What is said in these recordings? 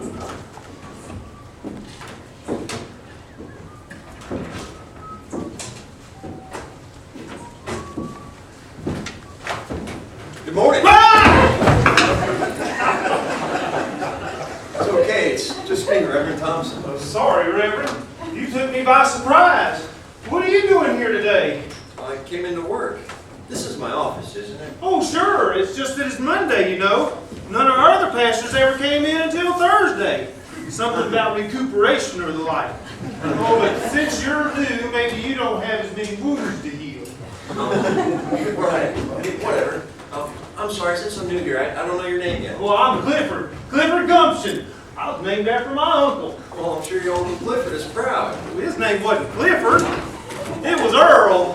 Good morning. It's okay, it's just me, Reverend Thompson. Oh, sorry, Reverend. You took me by surprise. What are you doing here today? I came into work. This is my office, isn't it? Oh, sure. It's just that it's Monday, you know. None of our other pastors ever came in until Thursday. Something about recuperation or the like. Oh, but since you're new, maybe you don't have as many wounds to heal. Right. Whatever. I'm sorry, since I'm new here, I don't know your name yet. Well, I'm Clifford. Clifford Gumption. I was named after my uncle. Well, I'm sure your Uncle Clifford is proud. His name wasn't Clifford. It was Earl.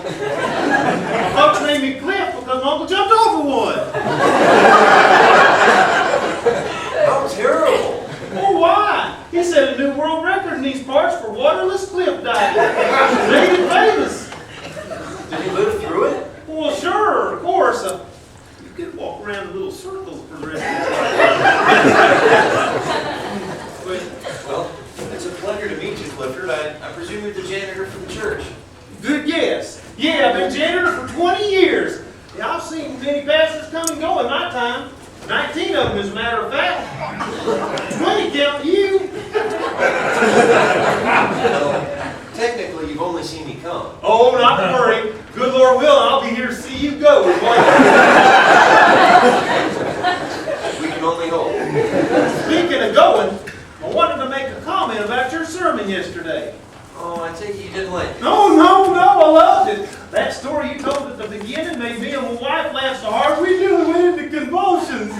Folks named me Cliff because my uncle jumped off of one. How terrible. Oh, why? He set a new world record in these parts for waterless cliff diving. Made it famous. Did you live through it? Well, sure, of course. You could walk around in little circles for the rest of your life. Well, it's a pleasure to meet you, Clifford. I presume you're the janitor for the church. Good guess. Yeah, I've been janitor for 20 years. Yeah, I've seen many pastors come and go in my time. 19 of them, as a matter of fact. 20 count you. Well, technically, you've only seen me come. Oh, not to worry. Good Lord willing, I'll be here to see you go. We can only hope. Speaking of going, I wanted to make a comment about your sermon yesterday. Oh, I take it you didn't like it. No, I loved it. That story you told at the beginning made me and my wife laugh so hard we nearly went into convulsions.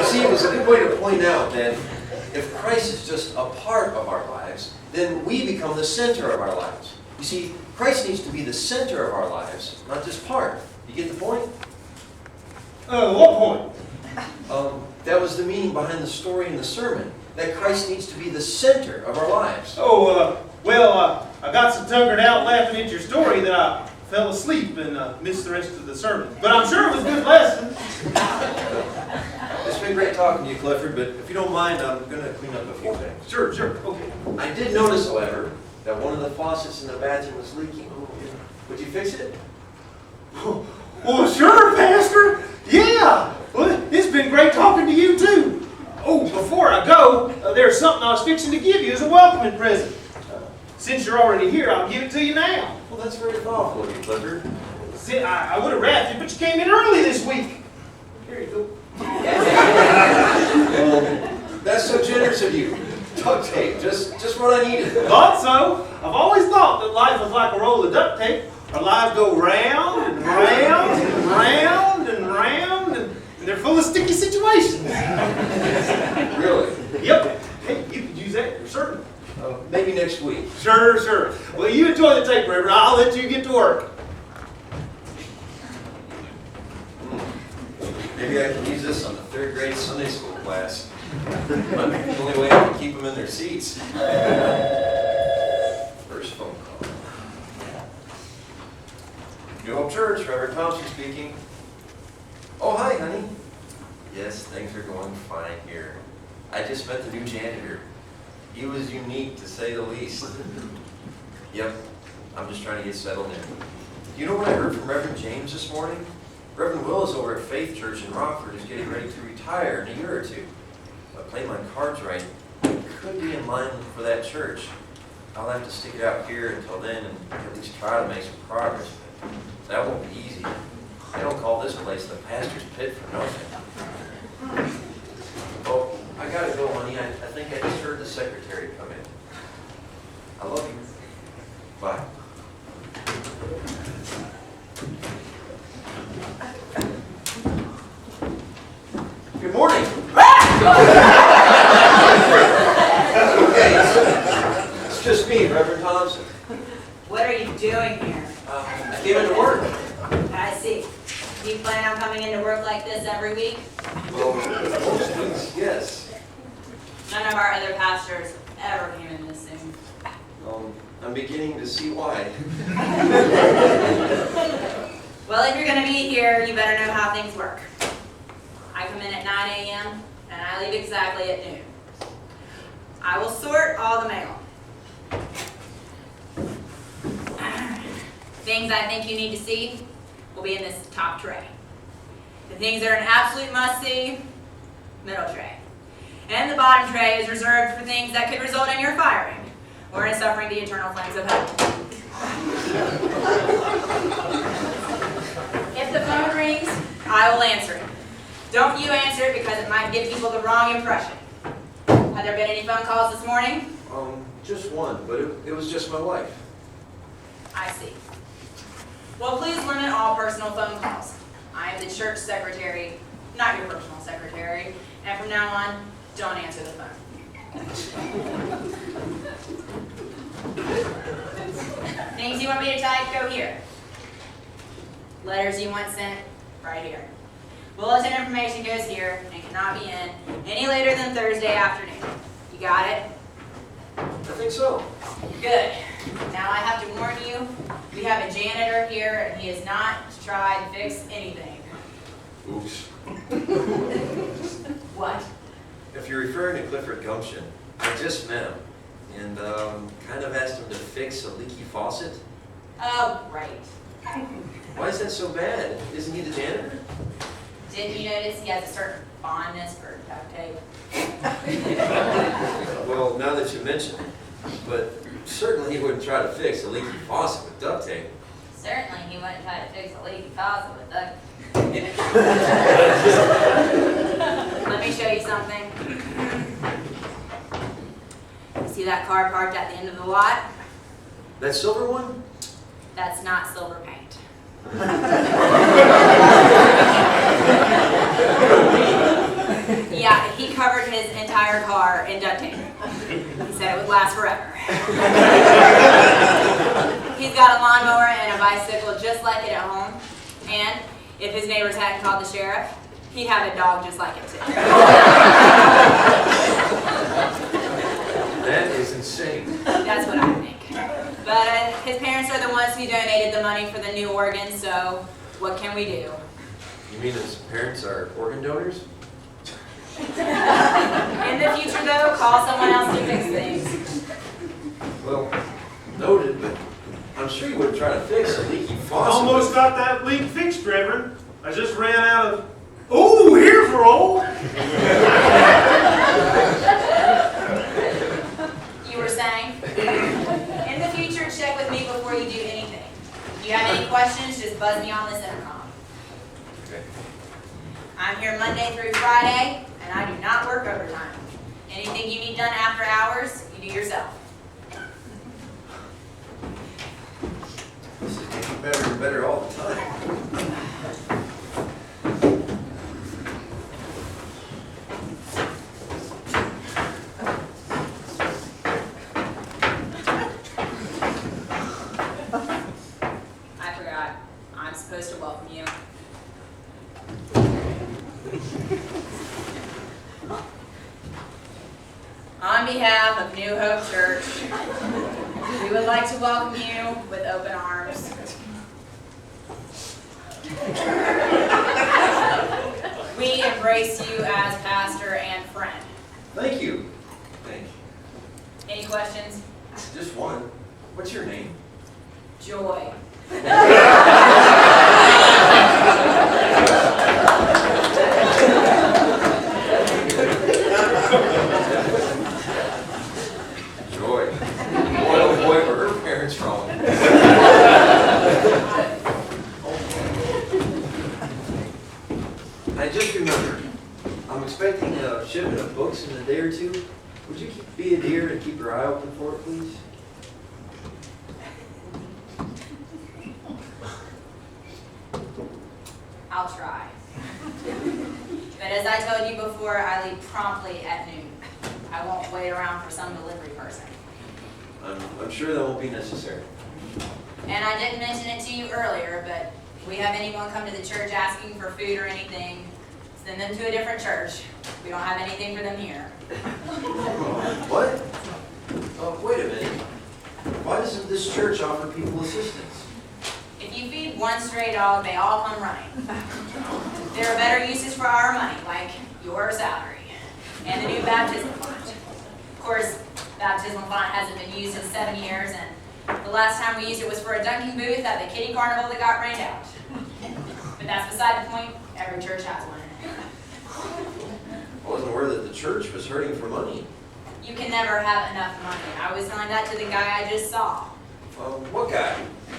See, it was a good way to point out that if Christ is just a part of our lives, then we become the center of our lives. You see, Christ needs to be the center of our lives, not just part. You get the point? What point? That was the meaning behind the story in the sermon, that Christ needs to be the center of our lives. Oh, I got so tuckered out laughing at your story that I fell asleep and missed the rest of the sermon. But I'm sure it was a good lesson. It's been great talking to you, Clifford, but if you don't mind, I'm going to clean up a few things. Sure, okay. I did notice, however, that one of the faucets in the bathroom was leaking. Would you fix it? Well, sure, Pastor. Yeah. Well, it's been great talking to you, too. Oh, before I go, there's something I was fixing to give you as a welcoming present. Since you're already here, I'll give it to you now. Well, that's very thoughtful of you, Clifford. See, I would have wrapped it, but you came in early this week. Here you go. Well, that's so generous of you. Duct tape, just what I needed. Thought so. I've always thought that life was like a roll of duct tape. Our lives go round and round and round and round, and they're full of sticky situations. Really? Yep. Hey, you could use that for certain. Maybe next week. Sure. Well, you enjoy the tape, Reverend. I'll let you get to work. Maybe I can use this on the third grade Sunday school class. Might be the only way I can keep them in their seats. First phone call. New Hope Church, Reverend Thompson speaking. Oh, hi, honey. Yes, things are going fine here. I just met the new janitor. He was unique, to say the least. Yep, I'm just trying to get settled in. You know what I heard from Reverend James this morning? Reverend Will is over at Faith Church in Rockford is getting ready to retire in a year or two. If I play my cards right, I could be in line for that church. I'll have to stick it out here until then and at least try to make some progress. But that won't be easy. They don't call this place the pastor's pit for nothing. Oh, I gotta go, honey. I think I just heard the secretary come in. I love you. Bye. Good morning. Okay, it's just me, Reverend Thompson. What are you doing here? I came into work. I see. Do you plan on coming into work like this every week? Well, most weeks, yes. None of our other pastors ever came in this soon. I'm beginning to see why. Well, Well, if you're gonna be here, you better know how things work. I come in at 9 a.m. and I leave exactly at noon. I will sort all the mail. Things I think you need to see will be in this top tray. The things that are an absolute must-see, middle tray. And the bottom tray is reserved for things that could result in your firing or in suffering the eternal flames of hell. If the phone rings, I will answer it. Don't you answer it because it might give people the wrong impression. Have there been any phone calls this morning? Just one, but it was just my wife. I see. Well, please limit all personal phone calls. I am the church secretary, not your personal secretary, and from now on, don't answer the phone. Things you want me to type, go here. Letters you want sent, right here. Bulletin information goes here and cannot be in any later than Thursday afternoon. You got it? I think so. Good. Now I have to warn you, we have a janitor here and he has not tried to fix anything. Oops. What? If you're referring to Clifford Gumption, I just met him and kind of asked him to fix a leaky faucet. Oh, right. Why is that so bad? Isn't he the janitor? Didn't you notice he has a certain fondness for duct tape? Well, now that you mention it, but certainly he wouldn't try to fix a leaky faucet with duct tape. Certainly he wouldn't try to fix a leaky faucet with duct tape. Let me show you something. See that car parked at the end of the lot? That silver one? That's not silver paint. Yeah, he covered his entire car in duct tape. He said it would last forever. He's got a lawnmower and a bicycle just like it at home. And if his neighbors hadn't called the sheriff, he'd have a dog just like it too. That is insane. That's what I think. But his parents are the ones who donated the money for the new organ, so what can we do? You mean his parents are organ donors? In the future, though, call someone else to fix things. Well, noted, but I'm sure you wouldn't try to fix a leaky faucet. Almost got that leak fixed, Reverend. I just ran out of... Oh, here's roll! You were saying? In the future, check with me before you do anything. If you have any questions, just buzz me on this intercom. Okay. I'm here Monday through Friday, and I do not work overtime. Anything you need done after hours, you do yourself. This is getting better and better all the time. I forgot. I'm supposed to welcome you. On behalf of New Hope Church, we would like to welcome you with open arms. We embrace you as pastor and friend. Thank you. Thank you. Any questions? Just one. What's your name? Joy. Joy. Boy, oh boy, were her parents wrong. I just remembered. I'm expecting a shipment of books in a day or two. Would you be a dear and keep your eye open for it, please? I'll try. But as I told you before, I leave promptly at noon. I won't wait around for some delivery person. I'm sure that won't be necessary. And I didn't mention it to you earlier, but if we have anyone come to the church asking for food or anything, send them to a different church. We don't have anything for them here. What? Wait a minute. Why doesn't this church offer people assistance? If you feed one stray dog, they all come running. There are better uses for our money, like your salary and the new baptismal font. Of course, baptismal font hasn't been used in 7 years, and the last time we used it was for a dunking booth at the kiddie carnival that got rained out. But that's beside the point. Every church has one. I wasn't aware that the church was hurting for money. You can never have enough money. I was telling that to the guy I just saw. What guy?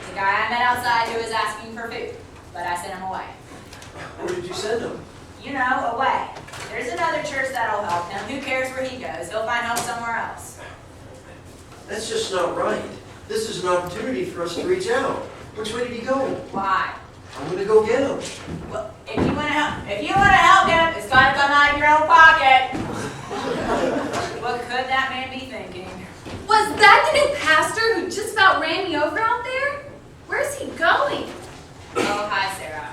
The guy I met outside who was asking for food, but I sent him away. Where did you send him? You know, away. There's another church that'll help him. Who cares where he goes? He'll find help somewhere else. That's just not right. This is an opportunity for us to reach out. Which way did he go? Why? I'm going to go get him. Well, if you want to help him, it's got to come out of your own pocket. What could that man be thinking? Was that the new pastor who just about ran me over out there? Where's he going? Oh, hi, Sara.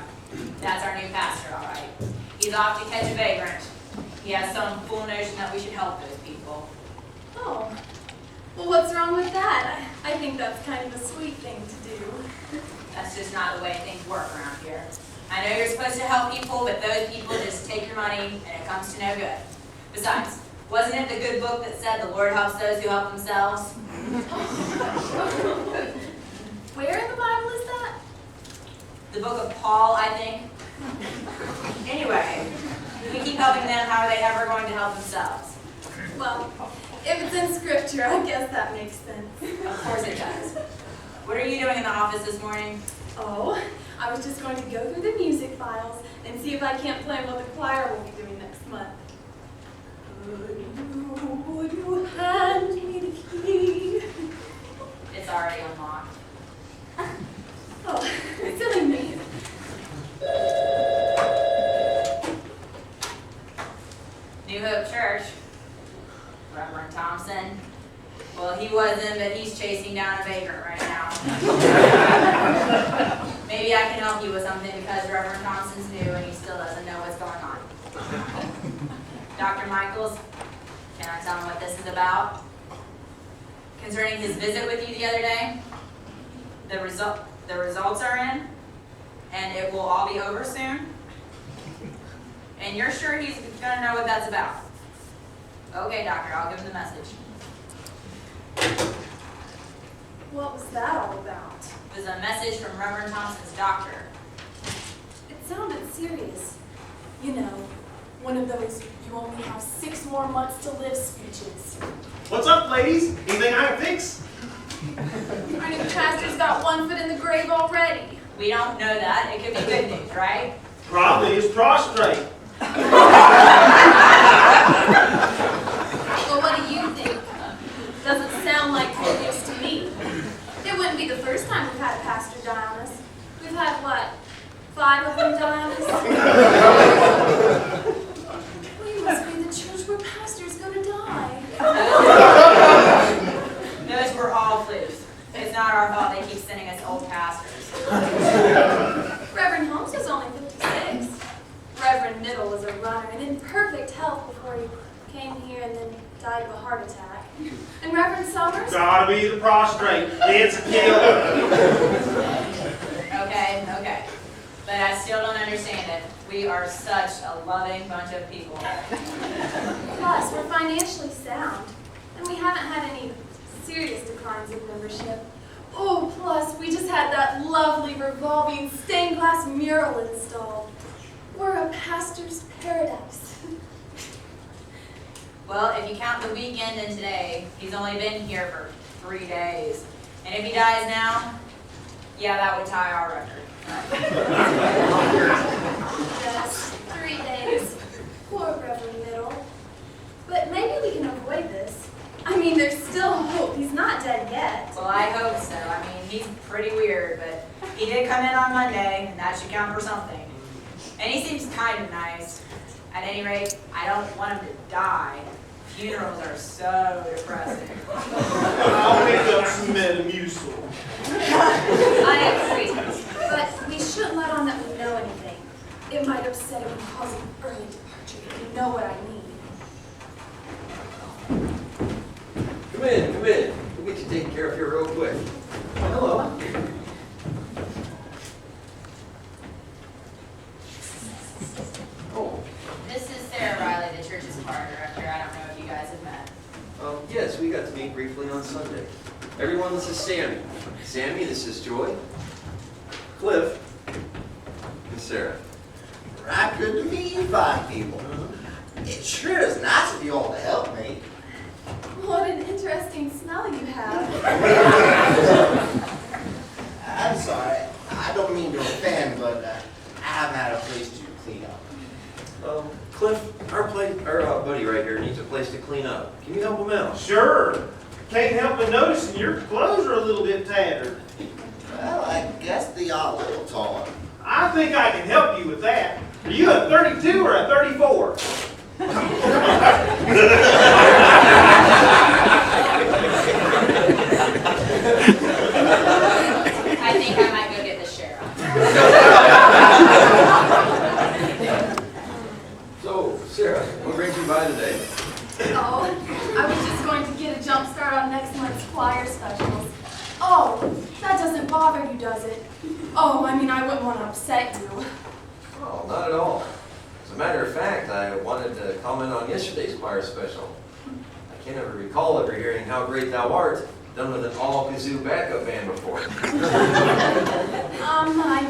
That's our new pastor, all right. He's off to catch a vagrant. He has some fool notion that we should help those people. Oh. Well, what's wrong with that? I think that's kind of a sweet thing to do. That's just not the way things work around here. I know you're supposed to help people, but those people just take your money and it comes to no good. Besides, wasn't it the good book that said the Lord helps those who help themselves? Where in the Bible is that? The book of Paul, I think. Anyway, if we keep helping them, how are they ever going to help themselves? Well, if it's in scripture, I guess that makes sense. Of course it does. What are you doing in the office this morning? Oh, I was just going to go through the music files and see if I can't plan what the choir will be doing next month. Would you hand me the key? It's already unlocked. Oh, silly me. New Hope Church. Reverend Thompson. Well, he wasn't, but he's chasing down a vagrant right now. Maybe I can help you with something because Reverend Thompson's new and he still doesn't know what's going on. Dr. Michaels, can I tell him what this is about? Concerning his visit with you the other day, the results are in, and it will all be over soon. And you're sure he's going to know what that's about? Okay, doctor, I'll give him the message. What was that all about? It was a message from Reverend Thompson's doctor. It sounded serious. You know, one of those you only have 6 more months to live speeches. What's up, ladies? Anything I can fix? Our new pastor's got 1 foot in the grave already. We don't know that. It could be good news, right? Probably is prostrate. Well, what do you think? Doesn't sound like good news to me. It wouldn't be the first time we've had a pastor die on us. We've had, what, 5 of them die on us? We must be the church where pastors go to die. Those were all flukes. It's not our fault they keep sending us old pastors. Reverend Holmes was only 56. Reverend Middle was a runner and in perfect health before he came here and then died of a heart attack. And Reverend Summers? Gotta be the prostrate. It's a killer. Okay. But I still don't understand it. We are such a loving bunch of people. Plus, we're financially sound. And we haven't had any serious declines in membership. Oh, plus, we just had that lovely revolving stained glass mural installed. We're a pastor's paradise. Well, if you count the weekend and today, he's only been here for 3 days. And if he dies now, yeah, that would tie our record. Yes, 3 days. Poor Reverend Middle. But maybe we can avoid this. I mean, there's still hope. He's not dead yet. Well, I hope so. I mean, he's pretty weird, but he did come in on Monday, and that should count for something. And he seems kind of nice. At any rate, I don't want him to die. Funerals are so depressing. I'll make up some Metamucil. I agree. But we shouldn't let on that we know anything. It might upset him and cause an early departure, if you know what I mean. Come in. We'll get you taken care of here real quick. Hello. Sunday. Everyone, this is Sammy. Sammy, this is Joy. Cliff. And Sara. Right, good to meet you fine people. It sure is nice of you all to help me. What an interesting smell you have. I'm sorry, I don't mean to offend, but I haven't had a place to clean up. Cliff, our buddy right here needs a place to clean up. Can you help him out? Sure. Can't help but noticing your clothes are a little bit tattered. Well, I guess they are a little torn. I think I can help you with that. Are you a 32 or a 34? I think I might go get the sheriff. So, Sara, what brings you by today? Oh, I was just going to get a jump start on next month's choir specials. Oh, that doesn't bother you, does it? Oh, I mean, I wouldn't want to upset you. Oh, not at all. As a matter of fact, I wanted to comment on yesterday's choir special. I can't ever recall ever hearing How Great Thou Art done with an all-kazoo backup band before.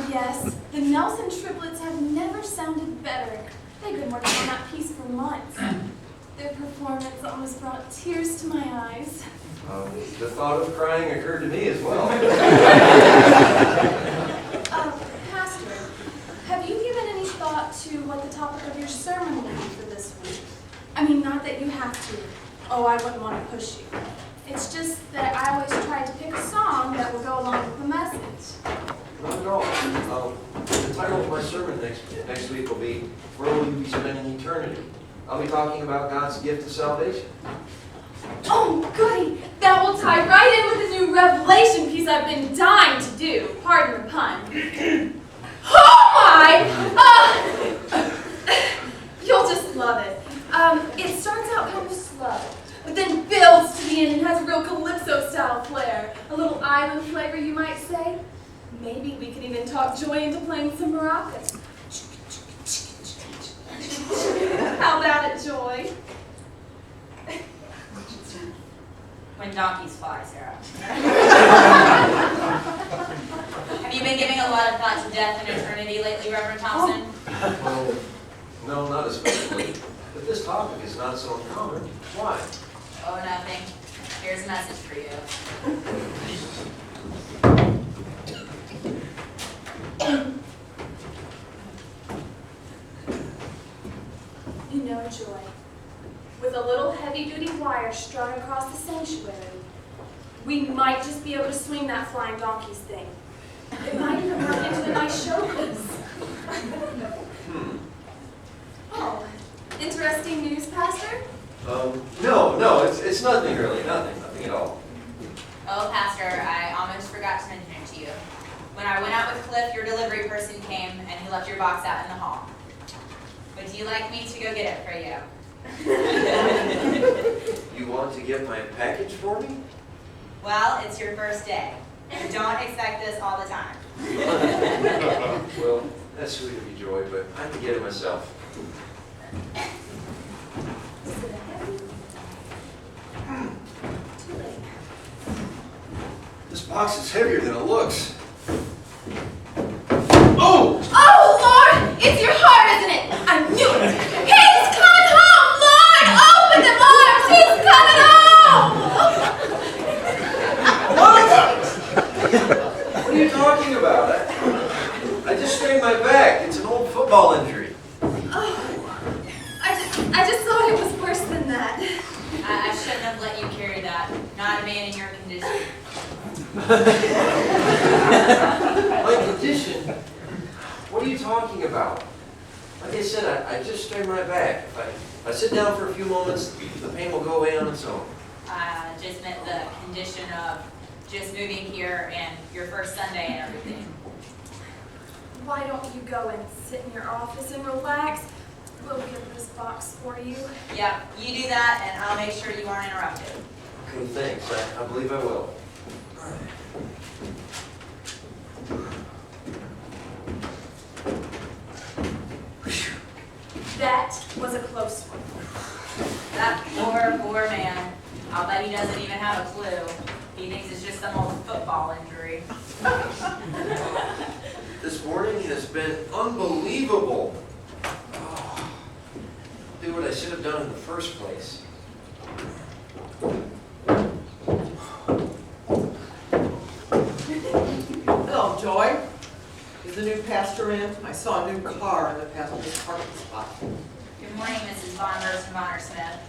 Yes. The Nelson triplets have never sounded better. They've been working on that piece for months. Their performance almost brought tears to my eyes. The thought of crying occurred to me as well. Pastor, have you given any thought to what the topic of your sermon will be for this week? I mean, not that you have to. Oh, I wouldn't want to push you. It's just that I always try to pick a song that will go along with the message. Not at all. The title of my sermon next week will be, Where Will You Be Spending Eternity? I'll be talking about God's gift of salvation. Oh, goody! That will tie right in with the new Revelation piece I've been dying to do. Pardon the pun. Oh my! You'll just love it. It starts out kind of slow, but then builds to the end and has a real calypso-style flair. A little island flavor, you might say. Maybe we could even talk Joy into playing some maracas. How about it, Joy? When donkeys fly, Sara. Have you been giving a lot of thought to death and eternity lately, Reverend Thompson? Well, no, not especially. But this topic is not so uncommon. Why? Oh, nothing. Here's a message for you. You know, Joy, with a little heavy-duty wire strung across the sanctuary, we might just be able to swing that flying donkeys thing. It might even work into a nice showpiece. Oh, interesting news, Pastor? No, it's nothing really, nothing at all. Oh, Pastor, I almost forgot to mention it to you. When I went out with Cliff, your delivery person came and he left your box out in the hall. Would you like me to go get it for you? You want to get my package for me? Well, it's your first day. You don't expect this all the time. Well, that's sweet of you, Joy, but I can get it myself. Is it heavy? Too late. This box is heavier than it looks. Oh! Oh, Lord! It's your heart, isn't it? I knew it! He's coming home, Lord! Open the arms! He's coming home! What are you talking about? I just strained my back. It's an old football injury. Oh, I just thought it was worse than that. I shouldn't have let you carry that. Not a man in your condition. My condition? What are you talking about? Like I said, I just strained my back. If I sit down for a few moments, the pain will go away on its own. I just meant the condition of just moving here and your first Sunday and everything. Why don't you go and sit in your office and relax? We'll get this box for you. Yep, you do that and I'll make sure you aren't interrupted. Okay, thanks. I believe I will. That was a close one. That poor man. I I'll bet he doesn't even have a clue. He thinks it's just some old football injury. This morning has been unbelievable. Oh, do what I should have done in the first place. Hello, Joy. Is the new pastor in? I saw a new car in the pastor's parking spot. Good morning, Mrs. Vonverstonvonner-Smith.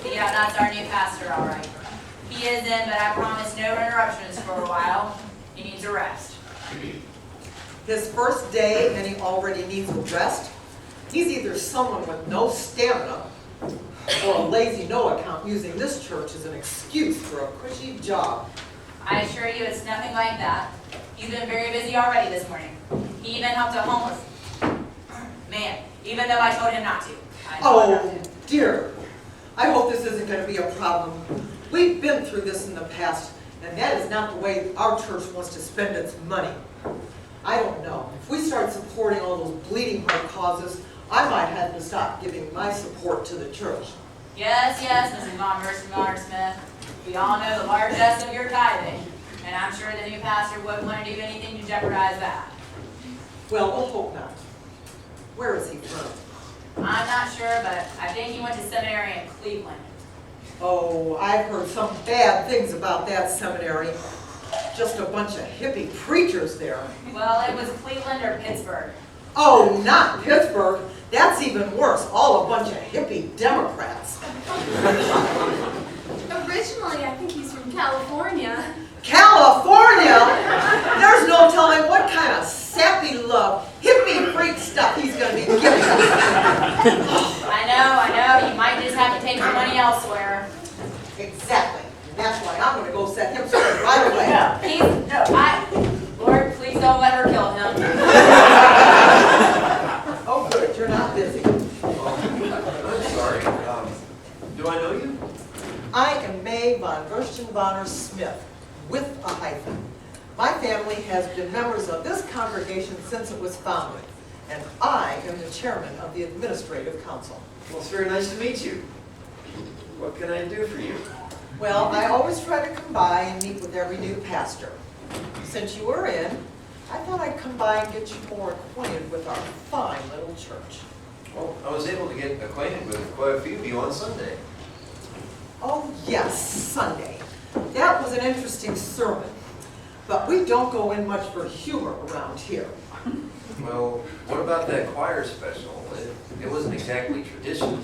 Yeah, that's our new pastor, all right. He is in, but I promise no interruptions for a while. He needs a rest. His first day and he already needs a rest. He's either someone with no stamina or a lazy no account using this church as an excuse for a cushy job. I assure you it's nothing like that. He's been very busy already this morning. He even helped a homeless man, even though I told him not to. Oh, dear. I hope this isn't going to be a problem. We've been through this in the past, and that is not the way our church wants to spend its money. I don't know. If we start supporting all those bleeding heart causes, I might have to stop giving my support to the church. Yes, Mrs. Vonverstonvonner-Smith. We all know the largesse of your tithing, and I'm sure the new pastor wouldn't want to do anything to jeopardize that. Well, we'll hope not. Where is he from? I'm not sure, but I think he went to seminary in Cleveland. Oh, I've heard some bad things about that seminary. Just a bunch of hippie preachers there. Well, it was Cleveland or Pittsburgh. Oh, not Pittsburgh. That's even worse. All a bunch of hippie Democrats. Originally, I think he's from California. California? There's no telling what kind of sappy love, hippie freak stuff he's going to be giving us. I know. You might just have to take your money elsewhere. Exactly. And that's why I'm going to go set him straight right away. Lord, please don't let her kill him. Oh, good. You're not busy. I'm sorry. Do I know you? I am May Vonverstonvonner-Smith, with a hyphen. My family has been members of this congregation since it was founded, and I am the chairman of the administrative council. Well, it's very nice to meet you. What can I do for you? Well, I always try to come by and meet with every new pastor. Since you were in, I thought I'd come by and get you more acquainted with our fine little church. Well, I was able to get acquainted with quite a few of you on Sunday. Oh, yes, Sunday. That was an interesting sermon, but we don't go in much for humor around here. Well, what about that choir special? It wasn't exactly traditional.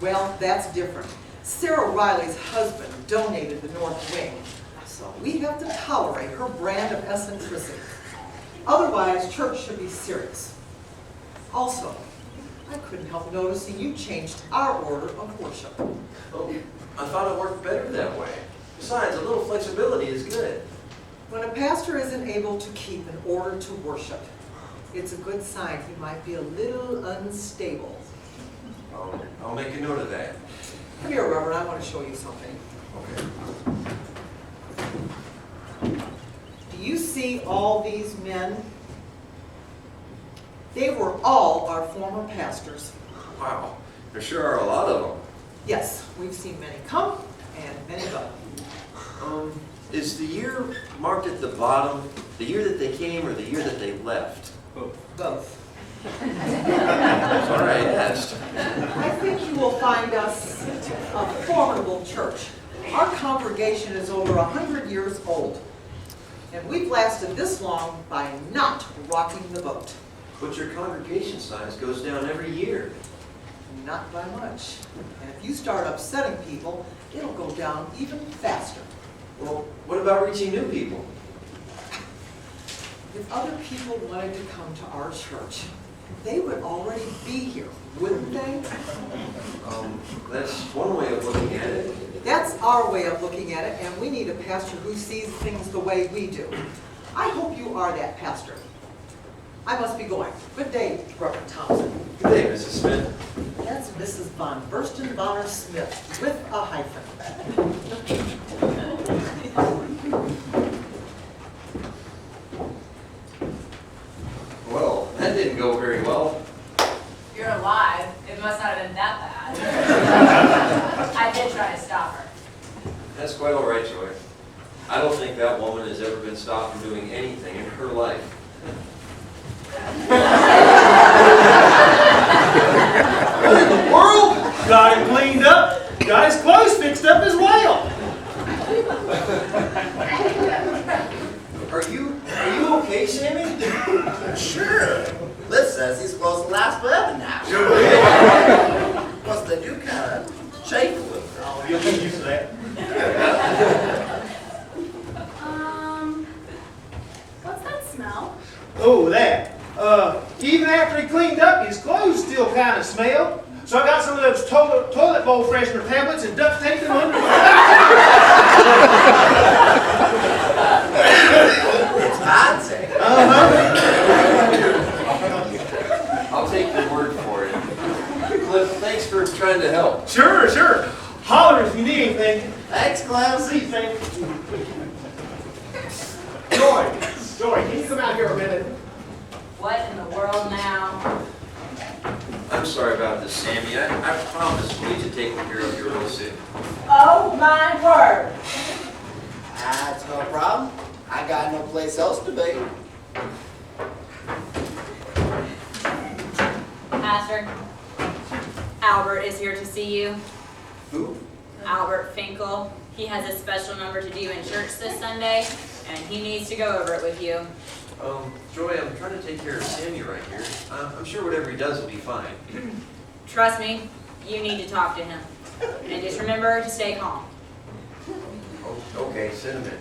Well, that's different. Sara Riley's husband donated the North Wing, so we have to tolerate her brand of eccentricity. Otherwise, church should be serious. Also, I couldn't help noticing you changed our order of worship. Oh, I thought it worked better that way. Besides, a little flexibility is good. When a pastor isn't able to keep an order to worship, it's a good sign he might be a little unstable. I'll make a note of that. Come here, Reverend, I want to show you something. Okay. Do you see all these men? They were all our former pastors. Wow, there sure are a lot of them. Yes, we've seen many come and many go. Is the year marked at the bottom the year that they came or the year that they left? Both. Sorry, I asked. I think you will find us a formidable church. Our congregation is over 100 years old, and we've lasted this long by not rocking the boat. But your congregation size goes down every year. Not by much. And if you start upsetting people, it'll go down even faster. Well, what about reaching new people? If other people wanted to come to our church, they would already be here, wouldn't they? That's one way of looking at it. That's our way of looking at it, and we need a pastor who sees things the way we do. I hope you are that pastor. I must be going. Good day, Reverend Thompson. Good day, Mrs. Smith. That's Mrs. Vonverstonvonner-Smith, with a hyphen. Well, that didn't go very well. You're alive. It must not have been that bad. try to stop her. That's quite all right, Joy. I don't think that woman has ever been stopped from doing anything in her life. What in the world? Got him cleaned up, got his clothes fixed up as well. Are you okay, Sammy? Sure. Liz says he's supposed to last forever now. Plus, they do kind of shake a little. Oh, you'll get used to that. What's that smell? Oh, that. Even after he cleaned up, his clothes still kind of smell. So I got some of those toilet bowl freshener tablets and duct taped them under. It's fine, Sam. I'll take your word for it. Cliff, thanks for trying to help. Sure. Holler if you need anything. Thanks, Clem. See you, Sam. Joy, can you come out here a minute? What in the world now? I'm sorry about this, Sammy. I promise we'll need to take care of you real soon. Oh my word! That's no problem. I got no place else to be. Pastor, Albert is here to see you. Who? Albert Finkel. He has a special number to do in church this Sunday, and he needs to go over it with you. Joy, I'm trying to take care of Sammy right here. I'm sure whatever he does will be fine. Trust me, you need to talk to him. And just remember to stay calm. Oh, okay, send him in.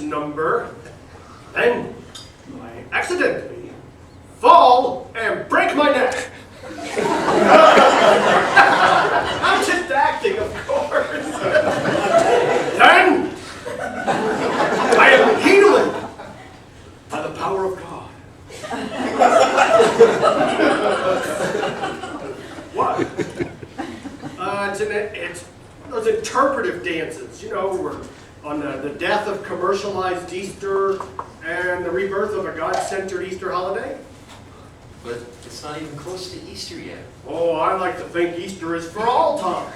Number, then I accidentally fall and break my neck. I'm just acting, of course. Then I am healed by the power of God. What? It's those interpretive dances, you know, where on the death of commercialized Easter and the rebirth of a God-centered Easter holiday? But it's not even close to Easter yet. Oh, I like to think Easter is for all time.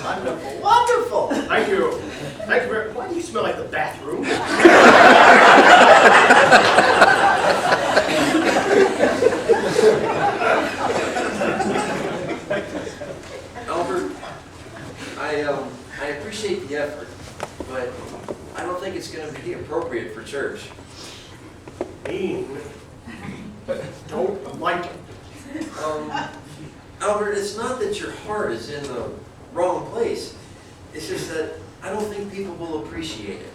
Wonderful, wonderful. Thank you. Thank you very much. Why do you smell like the bathroom? Albert, I appreciate the effort, but I don't think it's going to be appropriate for church. Mean. Don't like it. Albert, it's not that your heart is in the wrong place. It's just that I don't think people will appreciate it.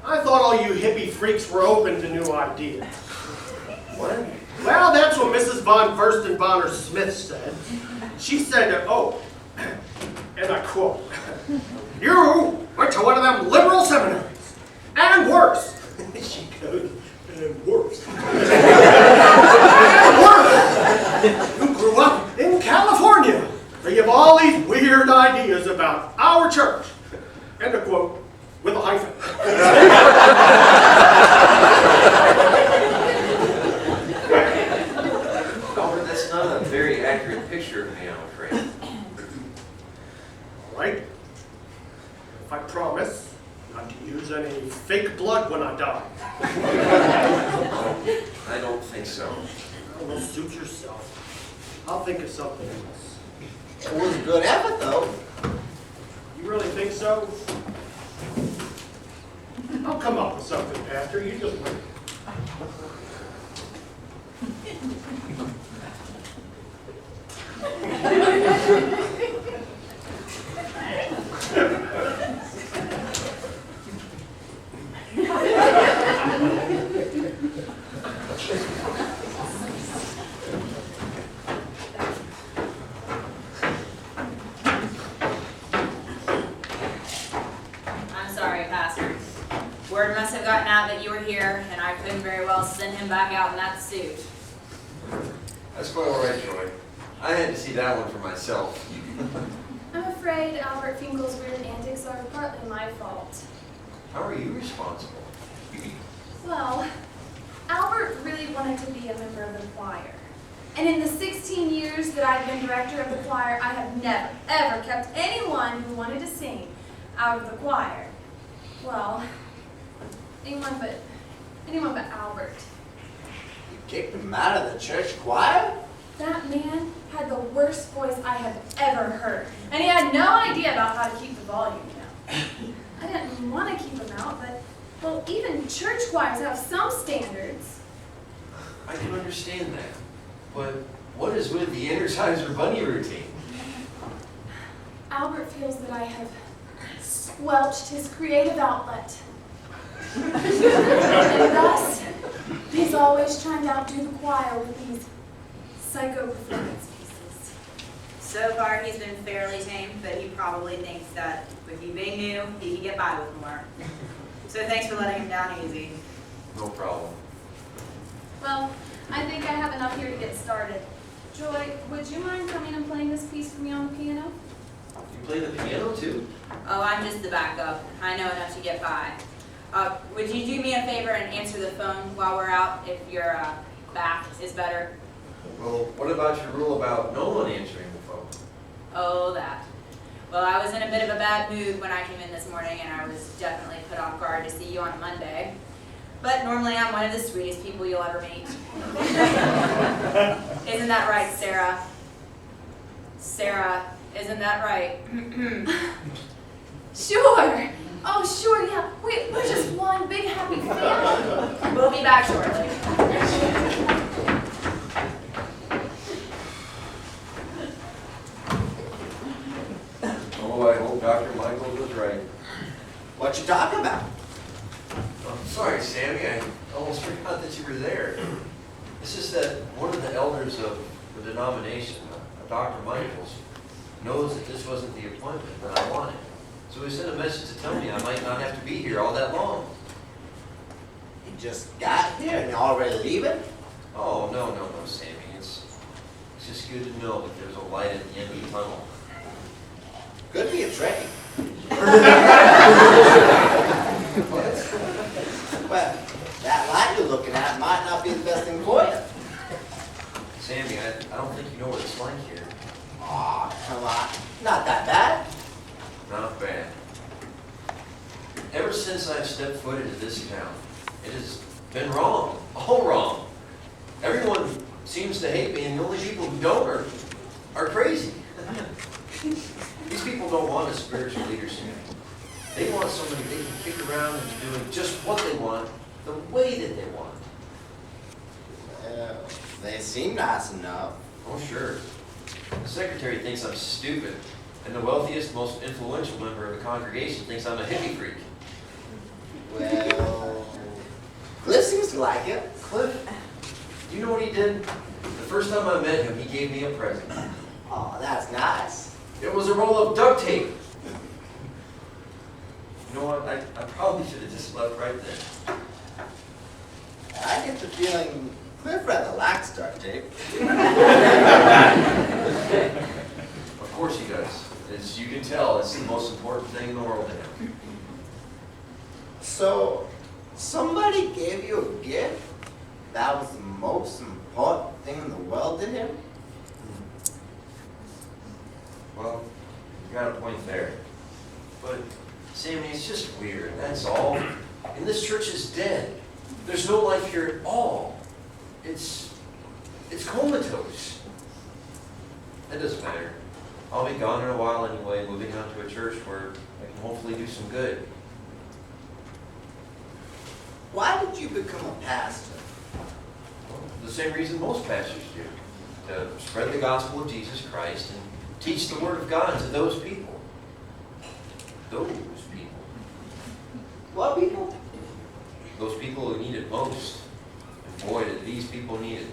I thought all you hippie freaks were open to new ideas. What? Well, that's what Mrs. Vonverstonvonner-Smith said. She said, oh, and I quote, "You went to one of them liberal seminaries, and worse." She goes, and worse. End of quote, with a hyphen. Albert, that's not a very accurate picture of me, I'm afraid. All right. If I promise not to use any fake blood when I die. I don't think so. Well, suit yourself. I'll think of something else. It was a good effort, though. You really think so? I'll come up with something, Pastor. You just wait. I'm sorry, Pastor. Word must have gotten out that you were here, and I couldn't very well send him back out in that suit. That's quite all right, Joy. I had to see that one for myself. I'm afraid Albert Finkel's weird antics are partly my fault. How are you responsible? Well, Albert really wanted to be a member of the choir. And in the 16 years that I've been director of the choir, I have never, ever kept anyone who wanted to sing out of the choir. Well, anyone but Albert. You kicked him out of the church choir? That man had the worst voice I have ever heard. And he had no idea about how to keep the volume down. I didn't want to keep him out, but, well, even church choirs have some standards. I can understand that. But what is with the Energizer Bunny routine? Albert feels that I have squelched his creative outlet. And thus, he's always trying to outdo the choir with these psycho performance pieces. So far, he's been fairly tame, but he probably thinks that with you being new, he can get by with more. So thanks for letting him down easy. No problem. Well, I think I have enough here to get started. Joy, would you mind coming and playing this piece for me on the piano? You play the piano too? Oh, I'm just the backup. I know enough to get by. Would you do me a favor and answer the phone while we're out if your back is better? Well, what about your rule about no one answering the phone? Oh, that. Well, I was in a bit of a bad mood when I came in this morning, and I was definitely put off guard to see you on a Monday. But normally I'm one of the sweetest people you'll ever meet. Isn't that right, Sara? Sara, isn't that right? Sure. Oh, sure, yeah. We're just one big happy family. We'll be back shortly. Oh, I hope Dr. Michaels was right. What you talking about? I'm sorry, Sammy. I almost forgot that you were there. It's just that one of the elders of the denomination, Dr. Michaels, knows that this wasn't the appointment that I wanted. So he sent a message to tell me I might not have to be here all that long. You just got here and you're already leaving? Oh, no, Sammy. It's just good to know that there's a light at the end of the tunnel. Could be a train. Well, that light you're looking at might not be the best thing for you. Sammy, I don't think you know what it's like here. Aw, come on. Not that bad. Not bad. Ever since I've stepped foot into this town, it has been wrong. All wrong. Everyone seems to hate me, and the only people who don't are crazy. These people don't want a spiritual leadership. They want somebody they can kick around into doing just what they want, the way that they want. Well, they seem nice enough. Oh, sure. The secretary thinks I'm stupid, and the wealthiest, most influential member of the congregation thinks I'm a hippie freak. Well, Cliff seems to like it. Cliff, do you know what he did? The first time I met him, he gave me a present. Oh, that's nice. It was a roll of duct tape. You know what? I probably should have just left right then. I get the feeling Cliff rather likes duct tape. Of course he does. As you can tell, it's the most important thing in the world to him. So, somebody gave you a gift that was the most important thing in the world to him? Well, you got a point there. But, Sammy, it's just weird, that's all. And this church is dead. There's no life here at all. It's comatose. That doesn't matter. I'll be gone in a while anyway, moving on to a church where I can hopefully do some good. Why did you become a pastor? Well, the same reason most pastors do. To spread the gospel of Jesus Christ and teach the word of God to those people. Those people. What people? Those people who need it most. And boy, did these people need it.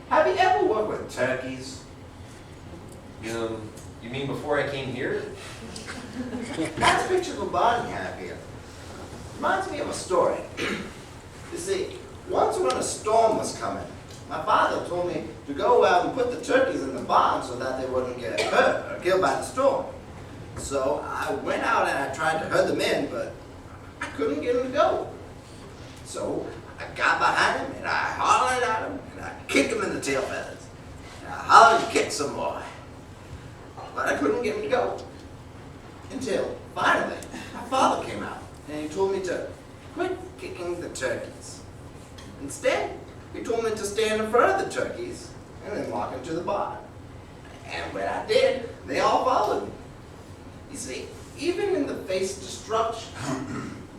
Have you ever worked with turkeys? You mean before I came here? That's a picture of a barn you have here. Reminds me of a story. You see, once when a storm was coming, my father told me to go out and put the turkeys in the barn so that they wouldn't get hurt or killed by the storm. So I went out and I tried to herd them in, but I couldn't get them to go. So I got behind him and I hollered at him and I kicked him in the tail feathers. And I hollered and kicked some more. But I couldn't get him to go. Until finally, my father came out and he told me to quit kicking the turkeys. Instead, he told me to stand in front of the turkeys and then walk into the barn. And when I did, they all followed me. You see, even in the face of destruction,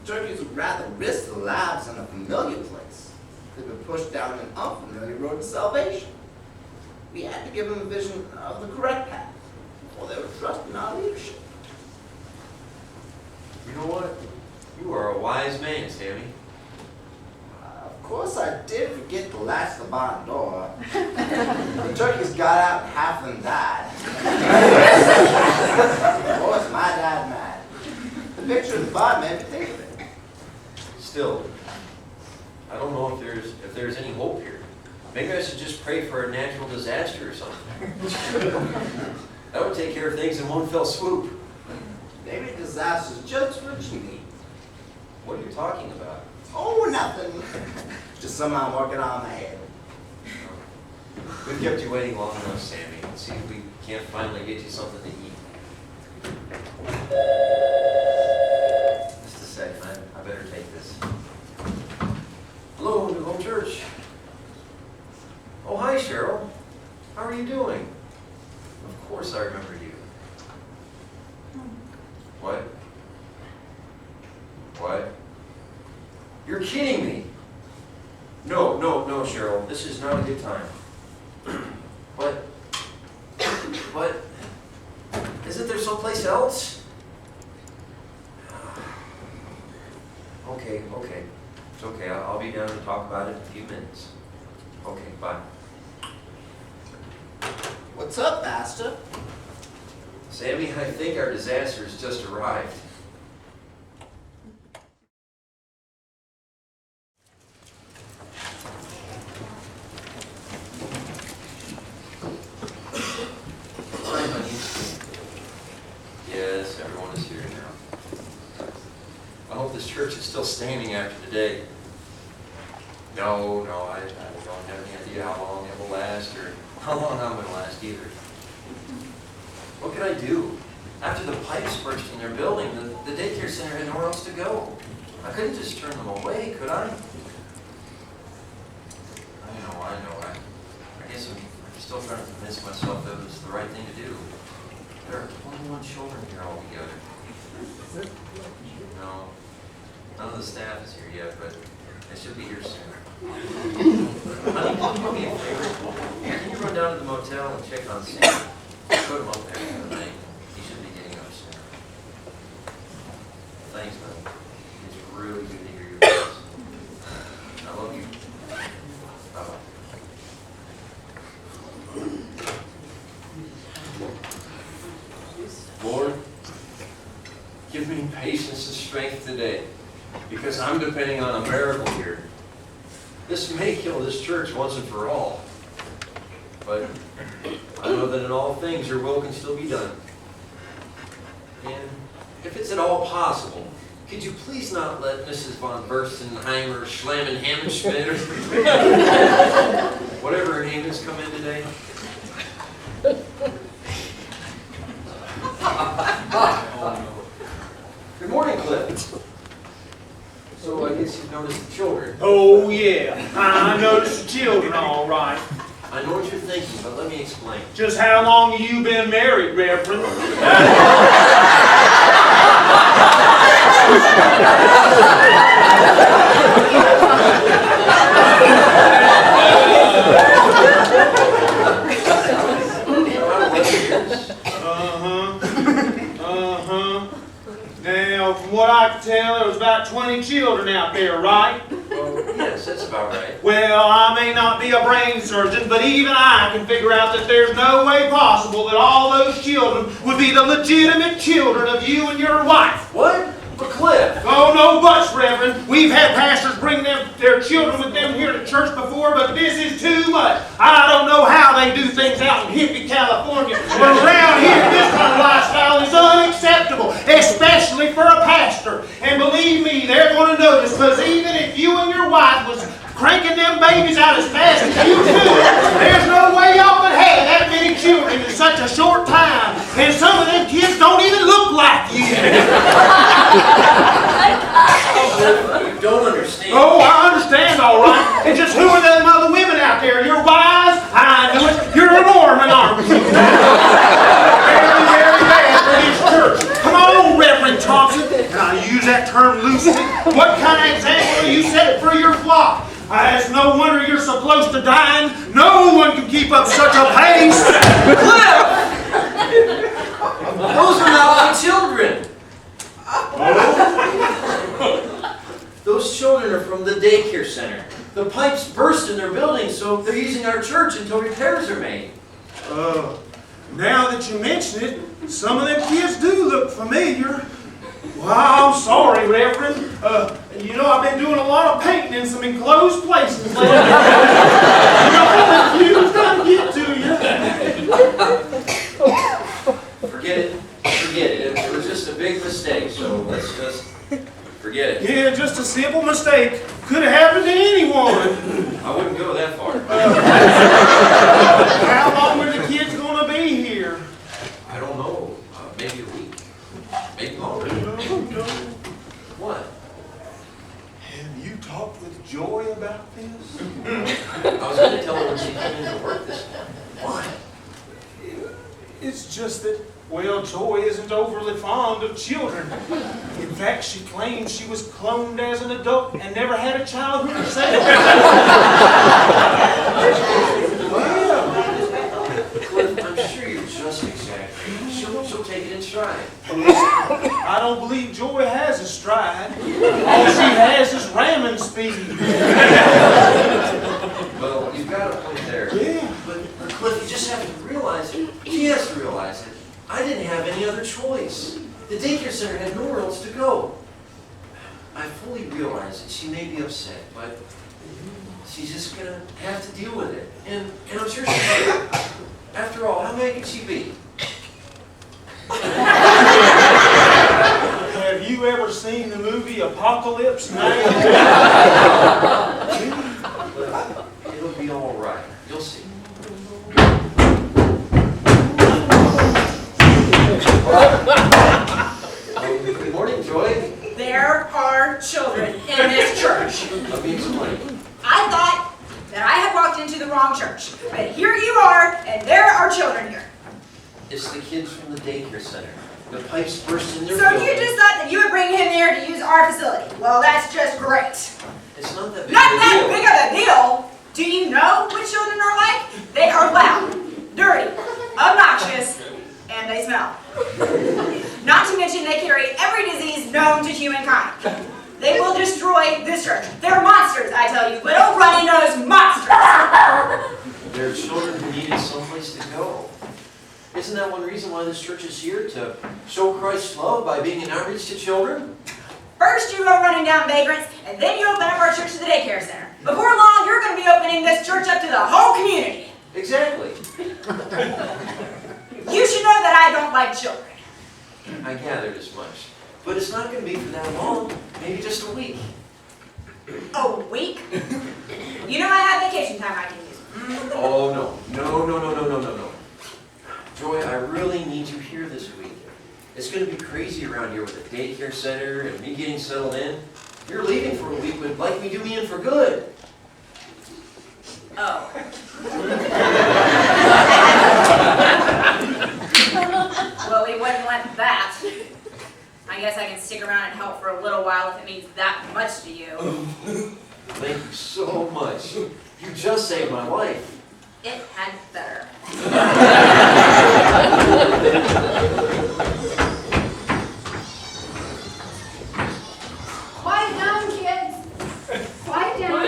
turkeys would rather risk their lives in a familiar place than be pushed down an unfamiliar road to salvation. We had to give them a vision of the correct path before they would trust in our leadership. You know what? You are a wise man, Sammy. Of course, I did forget to latch the barn door. The turkeys got out and half of them died. Of course, my dad mad. The picture of the barn made me think of it. Still, I don't know if there's any hope here. Maybe I should just pray for a natural disaster or something. That would take care of things in one fell swoop. Maybe disaster's just what you need. What are you talking about? Oh, nothing. Just something I'm working on in my head. We've kept you waiting long enough, Sammy. Let's see if we can't finally get you something to eat. Just a sec, man. I better take this. Hello, New Home Church. Oh, hi, Cheryl. How are you doing? Of course I remember you. What? What? You're kidding me. No, Cheryl. This is not a good time. What? Isn't there someplace else? Okay. It's okay. I'll be down to talk about it in a few minutes. Okay, bye. What's up, Pastor? Sammy, I think our disaster has just arrived. Hi, honey. Yes, everyone is here now. I hope this church is still standing after today. No, I don't have any idea how long it will last or how long I'm going to last either. What could I do? After the pipes burst in their building, the daycare center had nowhere else to go. I couldn't just turn them away, could I? I know. I guess I'm still trying to convince myself that it was the right thing to do. There are 21 children here altogether. No, none of the staff is here yet, but they should be here soon. Honey, can you do me a favor? Can you run down to the motel and check on Sammy? Put him up there for the night. He should be getting up soon. Thanks, buddy. It's really good to hear your voice. I love you. Bye-bye. Lord, give me patience and strength today, because I'm depending on a miracle here. This may kill this church once and for all, but I know that in all things your will can still be done. And if it's at all possible, could you please not let Mrs. Vonverstonvonner-Smith or whatever her name is come in today? Good morning, Cliff. So I guess you've noticed the children. Oh, yeah. I noticed the children all right. I know what you're thinking, but let me explain. Just how long have you been married, Reverend? Now, from what I can tell, there was about 20 children out there, right? Well, yes, that's about right. Well, I may not be a brain surgeon, but even I can figure out that there's no way possible that all those children would be the legitimate children of you and your wife. What? But Cliff! Oh, no buts, Reverend. We've had pastors bring their children with them here to church before, but this is too much. I don't know how they do things out in hippie California, but around here, this kind of lifestyle is unacceptable, especially for a pastor. And believe me, they're going to notice, because even if you and your wife was cranking them babies out as fast as you could, there's no way y'all could have that many children in such a short time. And some of them kids don't even look like you. You don't understand. Oh, I understand, all right. It's just who are them other women out there? Your wives? I knew it. You're a Mormon, aren't you? Very, very bad for this church. Come on, Reverend Thompson. And I use that term loosely. What kind of example are you setting for your flock? It's no wonder you're so close to dying. No one can keep up such a pace. Cliff! Those are not my children. Those children are from the daycare center. The pipes burst in their building, so they're using our church until repairs are made. Now that you mention it, some of them kids do look familiar. Well, I'm sorry, Reverend. You know, I've been doing a lot of painting in some enclosed places lately. You know, trying to get to you. Forget it. Forget it. It was just a big mistake, so let's just forget it. Yeah, just a simple mistake. Could have happened to anyone. I wouldn't go that far. How long are the kids going to be here? I don't know. Maybe a week. Maybe longer. No. What? Have you talked with Joy about this? I was going to tell her when she came into work this morning. Why? It's just that, well, Joy isn't overly fond of children. In fact, she claims she was cloned as an adult and never had a child herself. Cliff, I'm sure you're just exaggerating. She'll take it in stride. I don't believe Joy has a stride. All she has is ramming speed. Well, you've got a point there. Yeah. But Cliff, you just have to realize it. He has to realize it. I didn't have any other choice. The daycare center had nowhere else to go. I fully realize that she may be upset, but she's just going to have to deal with it. And I'm sure she will. After all, how mad can she be? Have you ever seen the movie Apocalypse Now? It'll be all right. You'll see. Good morning, Joy. There are children in this church. Let me explain. I thought that I had walked into the wrong church, but here you are, and there are children here. It's the kids from the daycare center. The pipes burst in their So building. you just thought that you would bring him there to use our facility. Well, that's just great. It's not that big Not of a that deal. big of a deal. Do you know what children are like? They are loud, dirty, obnoxious, and they smell. Not to mention they carry every disease known to humankind. They will destroy this church. They're monsters, I tell you. Little runny-nosed monsters. There are children who needed someplace to go. Isn't that one reason why this church is here? To show Christ's love by being an outreach to children? First you go running down vagrants, and then you open up our church to the daycare center. Before long, you're going to be opening this church up to the whole community. Exactly. You should know that I don't like children. I gathered as much. But it's not going to be for that long. Maybe just a week. A week? You know I have vacation time I can use. Oh, no. No. Joy, I really need you here this week. It's going to be crazy around here with the daycare center and me getting settled in. You're leaving for a week would likely do me in for good. Oh. Well, we wouldn't want that. I guess I can stick around and help for a little while if it means that much to you. Thank you so much. You just saved my life. It had better. Quiet down, kids. Quiet down.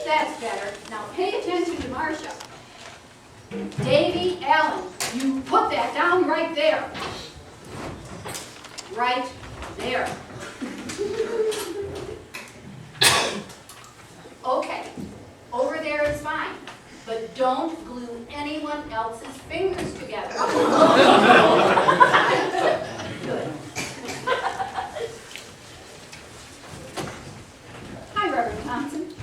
That's better. Now pay attention to Marcia. Davy Allen, you put that down right there. Right there. Okay, over there is fine, but don't glue anyone else's fingers together. Good. Hi, Reverend Thompson.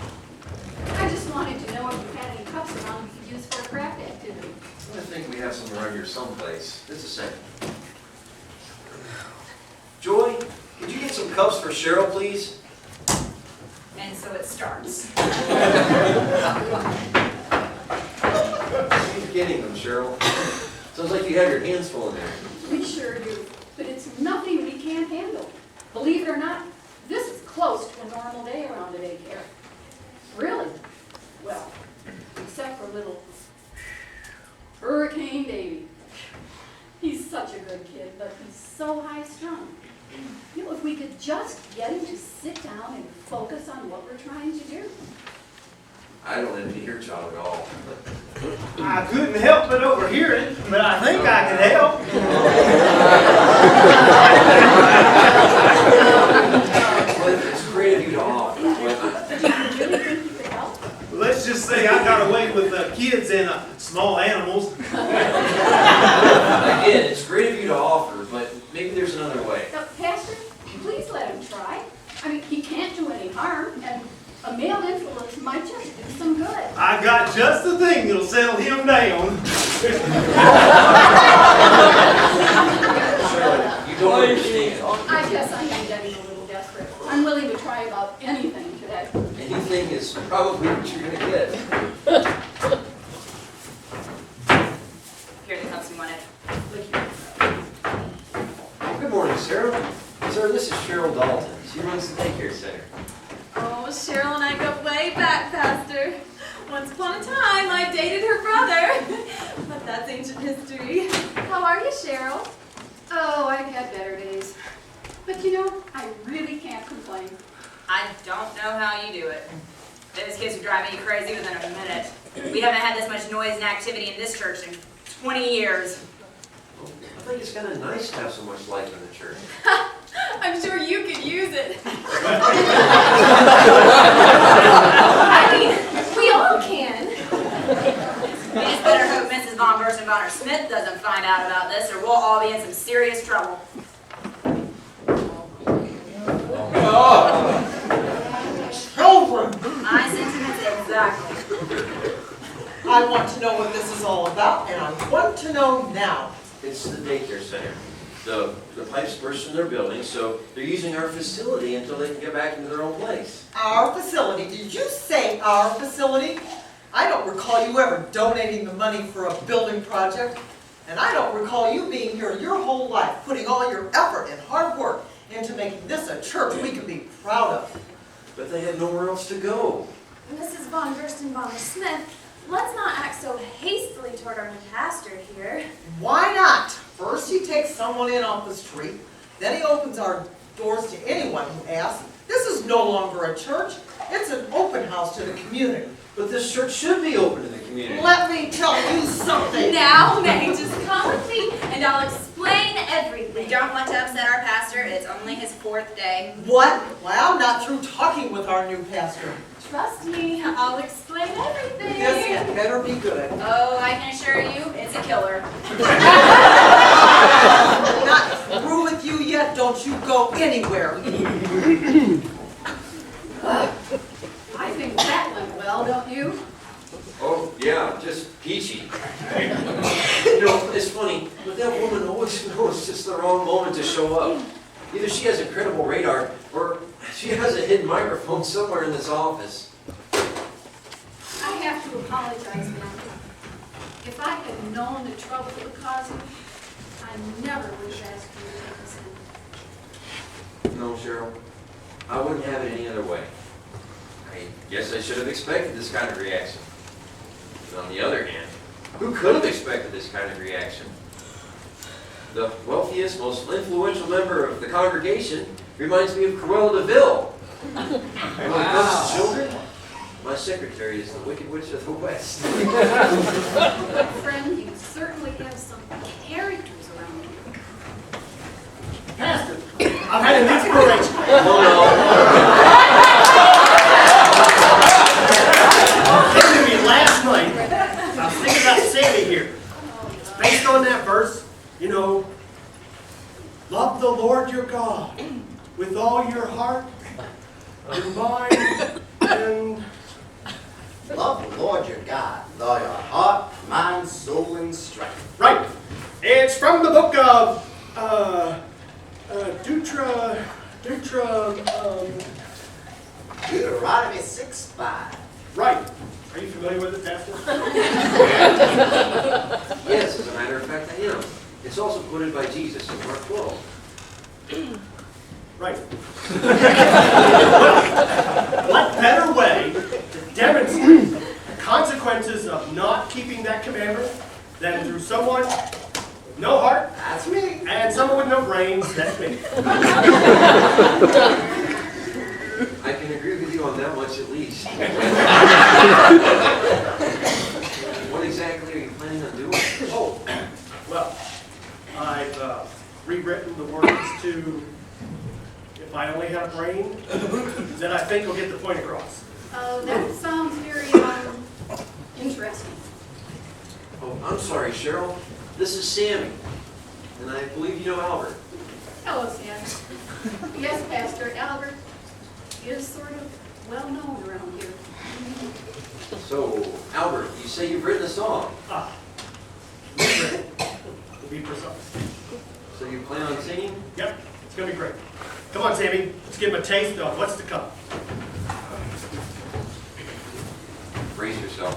I just wanted to know if you had any cups around we could use for a craft activity. I think we have some around here someplace. Just a second. Joy, could you get some cups for Cheryl, please? And so it starts. Keep getting them, Cheryl. Sounds like you have your hands full in there. We sure do, but it's nothing we can't handle. Believe it or not, this is close to a normal day around a daycare. Really? Well, except for little Hurricane Davy. He's such a good kid, but he's so high-strung. You know, if we could just get him to sit down and focus on what we're trying to do. I don't envy your job at all. I couldn't help but overhear it, but I think I can help. It's great of you to offer. Do you really think you could help? Let's just say I got away with kids and small animals. Again, it's great of you to offer, but maybe there's another way. Now, Pastor, please let him try. I mean, he can't do any harm, and a male influence might just do some good. I got just the thing that'll settle him down. Cheryl, you don't understand. I guess I am getting a little desperate. I'm willing to try about anything today. Anything is probably what you're going to get. Here are the cups you wanted. Good morning, Sarah. Sir, this is Cheryl Dalton. She runs the daycare center. Oh, Cheryl and I go way back, Pastor. Once upon a time, I dated her brother. But that's ancient history. How are you, Cheryl? Oh, I've had better days. But you know, I really can't complain. I don't know how you do it. Those kids would drive me crazy within a minute. We haven't had this much noise and activity in this church in 20 years. I think it's kind of nice to have so much life in the church. I'm sure you could use it. I mean, we all can. We just better hope Mrs. Vonverstonvonner-Smith doesn't find out about this, or we'll all be in some serious trouble. Children! My sentiments exactly. I want to know what this is all about, and I want to know now. It's the daycare center. The pipes burst in their building, so they're using our facility until they can get back into their own place. Our facility, did you say our facility? I don't recall you ever donating the money for a building project, and I don't recall you being here your whole life, putting all your effort and hard work into making this a church we can be proud of. But they had nowhere else to go. Mrs. Vonverstonvonner-Smith, let's not act so hastily toward our new pastor here. Why not? First he takes someone in off the street, then he opens our doors to anyone who asks. This is no longer a church, it's an open house to the community. But this church should be open to the community. Let me tell you something. Now, just come with me, and I'll explain everything. We don't want to upset our pastor. It's only his 4th day. What? Well, I'm not through talking with our new pastor. Trust me, I'll explain everything. This had better be good. Oh, I can assure you, it's a killer. I'm not through with you yet. Don't you go anywhere. I think that went well, don't you? Oh, yeah, just peachy. You know, it's funny, but that woman always knows just the wrong moment to show up. Either she has incredible radar, or she has a hidden microphone somewhere in this office. I have to apologize, ma'am. If I had known the trouble it would cause you, I never would have asked you to take us in. No, Cheryl, I wouldn't have it any other way. I guess I should have expected this kind of reaction. But on the other hand, who could have expected this kind of reaction? The wealthiest, most influential member of the congregation reminds me of Cruella de Vil. And when it comes to children, my secretary is the Wicked Witch of the West. Friend, you certainly have some characters around you. Pastor, I've had an inspiration. Oh Came to me last night. I was thinking about Sammy here. Based on that verse, you know, love the Lord your God with all your heart, your mind, and Love the Lord your God with all your heart, mind, soul, and strength. right. It's from the book of Deuteronomy 6:5. right. Are you familiar with it, Pastor? yes, as a matter of fact, I am. It's also quoted by Jesus in Mark 12. Right. What better way to demonstrate the consequences of not keeping that commandment than through someone with no heart, That's me. and someone with no brains, that's me. I can agree with you on that much at least. What exactly are you planning on doing? Oh, well, I've rewritten the words to, if I only had a brain, then I think we'll get the point across. That sounds very, interesting. Oh, I'm sorry, Cheryl. This is Sammy. And I believe you know Albert. Hello, Sam. Yes, Pastor, Albert is sort of well known around here. So, Albert, you say you've written a song. Rewritten, to be precise. So you plan on singing? Yep, it's gonna be great. Come on, Sammy, let's give him a taste of what's to come. Brace yourself.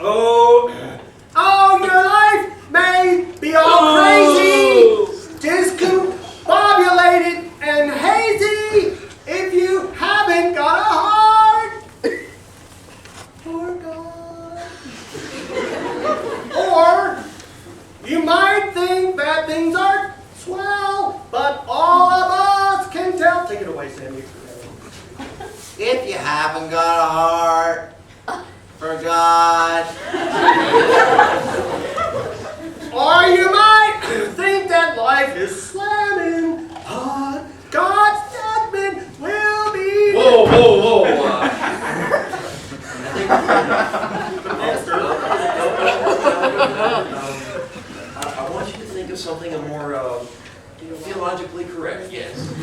Oh, your life may be all crazy, discombobulated and hazy if you haven't got a heart for God. Or you might think bad things are swell, but all of us can tell. Take it away, Sammy. If you haven't got a heart for God. Or you might think that life is slamming, but God's judgment will be. Whoa, whoa, whoa. I want you to think of something more theologically correct, yes.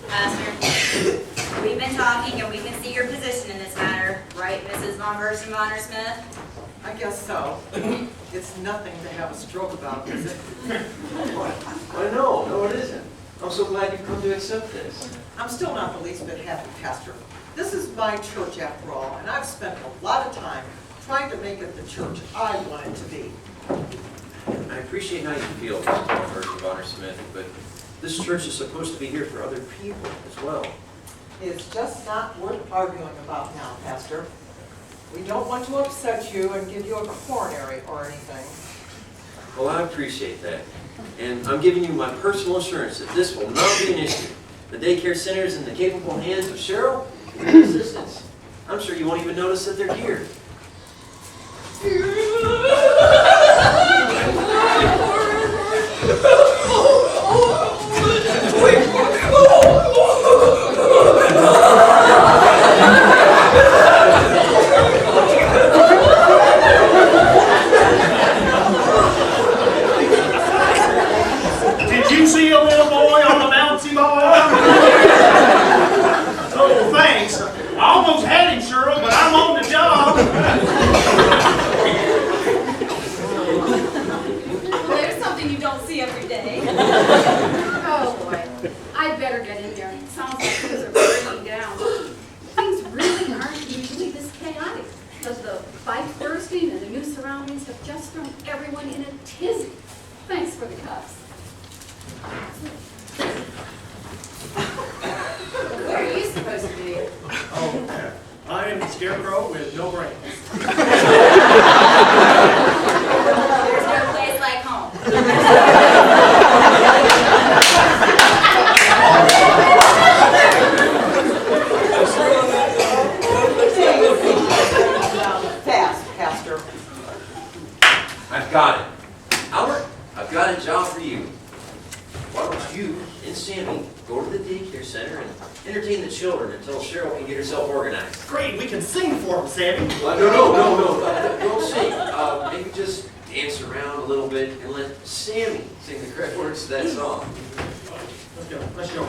Pastor, we've been talking and we can see your position in this matter, right, Mrs. Vonverstonvonner-Smith? I guess so. It's nothing to have a stroke about, is it? I know, no it isn't. I'm so glad you've come to accept this. I'm still not the least bit happy, Pastor. This is my church after all, and I've spent a lot of time trying to make it the church I want it to be. I appreciate how you feel, Mrs. Vonverstonvonner-Smith, but this church is supposed to be here for other people as well. It's just not worth arguing about now, Pastor. We don't want to upset you and give you a coronary or anything. Well, I appreciate that. And I'm giving you my personal assurance that this will not be an issue. The daycare center is in the capable hands of Cheryl and her assistants. I'm sure you won't even notice that they're here. Did you see a little boy on a bouncy ball? Oh, thanks. I almost had him, Cheryl, but I'm on the job. Well, there's something you don't see every day. Oh, boy. I'd better get in there. It sounds like things are breaking down. Things really aren't usually this chaotic, because the fight bursting and the new surroundings have just thrown everyone in a tizzy. Thanks for the cups. Where are you supposed to be? Oh, I am the scarecrow with no brains. There's no place like home. Fast, Pastor. I've got it. Albert, I've got a job for you. Why don't you and Sammy go to the daycare center and entertain the children until Cheryl can get herself organized? Great, we can sing for him, Sammy. No. Don't sing. Maybe just dance around a little bit and let Sammy sing the correct words to that song. Let's go.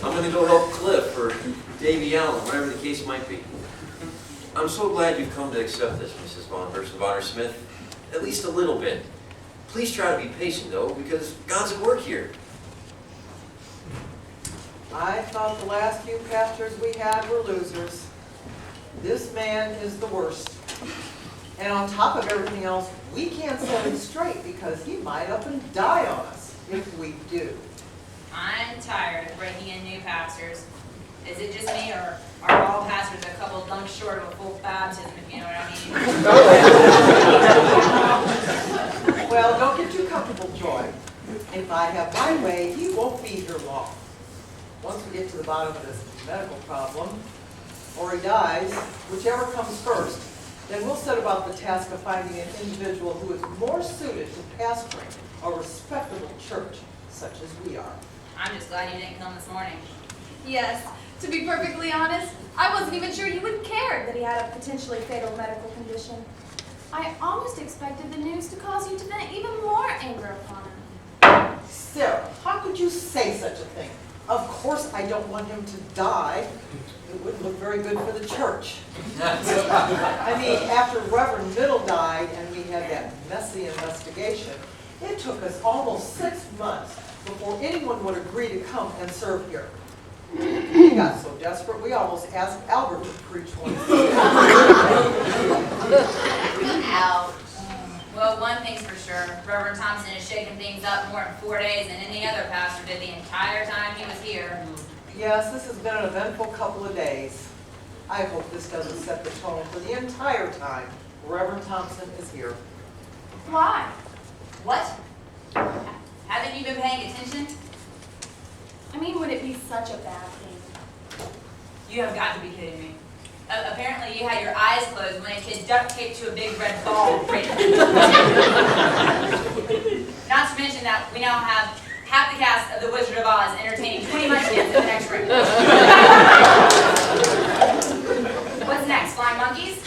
I'm going to go help Cliff or Davy Allen, whatever the case might be. I'm so glad you've come to accept this, Mrs. Vonverstonvonner-Smith. At least a little bit. Please try to be patient, though, because God's at work here. I thought the last few pastors we had were losers. This man is the worst. And on top of everything else, we can't set him straight because he might up and die on us if we do. I'm tired of breaking in new pastors. Is it just me, or are all pastors a couple dunks short of a full baptism, if you know what I mean? Well, don't get too comfortable, Joy. If I have my way, he won't be here long. Once we get to the bottom of this medical problem, or he dies, whichever comes first, then we'll set about the task of finding an individual who is more suited to pastoring a respectable church such as we are. I'm just glad you didn't come this morning. Yes, to be perfectly honest, I wasn't even sure you would care that he had a potentially fatal medical condition. I almost expected the news to cause you to vent even more anger upon him. Sarah, how could you say such a thing? Of course I don't want him to die. It wouldn't look very good for the church. I mean, after Reverend Middle died and we had that messy investigation, it took us almost 6 months before anyone would agree to come and serve here. We got so desperate, we almost asked Albert to preach one. Ouch. Well, one thing's for sure. Reverend Thompson has shaken things up more in 4 days than any other pastor did the entire time he was here. Yes, this has been an eventful couple of days. I hope this doesn't set the tone for the entire time Reverend Thompson is here. Why? What? Haven't you been paying attention? I mean, would it be such a bad thing? You have got to be kidding me. Apparently you had your eyes closed when a kid duct taped to a big red ball. Not to mention that we now have half the cast of The Wizard of Oz entertaining 20 munchkins in the next room. What's next, flying monkeys?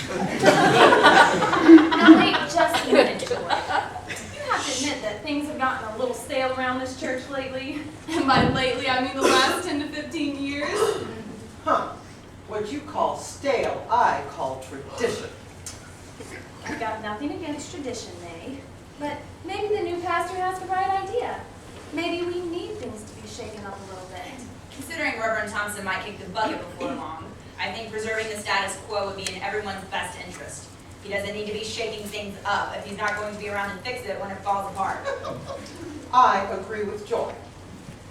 Now wait just a minute, Joy. You have to admit that things have gotten a little stale around this church lately. And by lately, I mean the last 10 to 15 years. Huh. What you call stale, I call tradition. I've got nothing against tradition, May. But maybe the new pastor has the right idea. Maybe we need things to be shaken up a little bit. Considering Reverend Thompson might kick the bucket before long, I think preserving the status quo would be in everyone's best interest. He doesn't need to be shaking things up if he's not going to be around and fix it when it falls apart. I agree with Joy.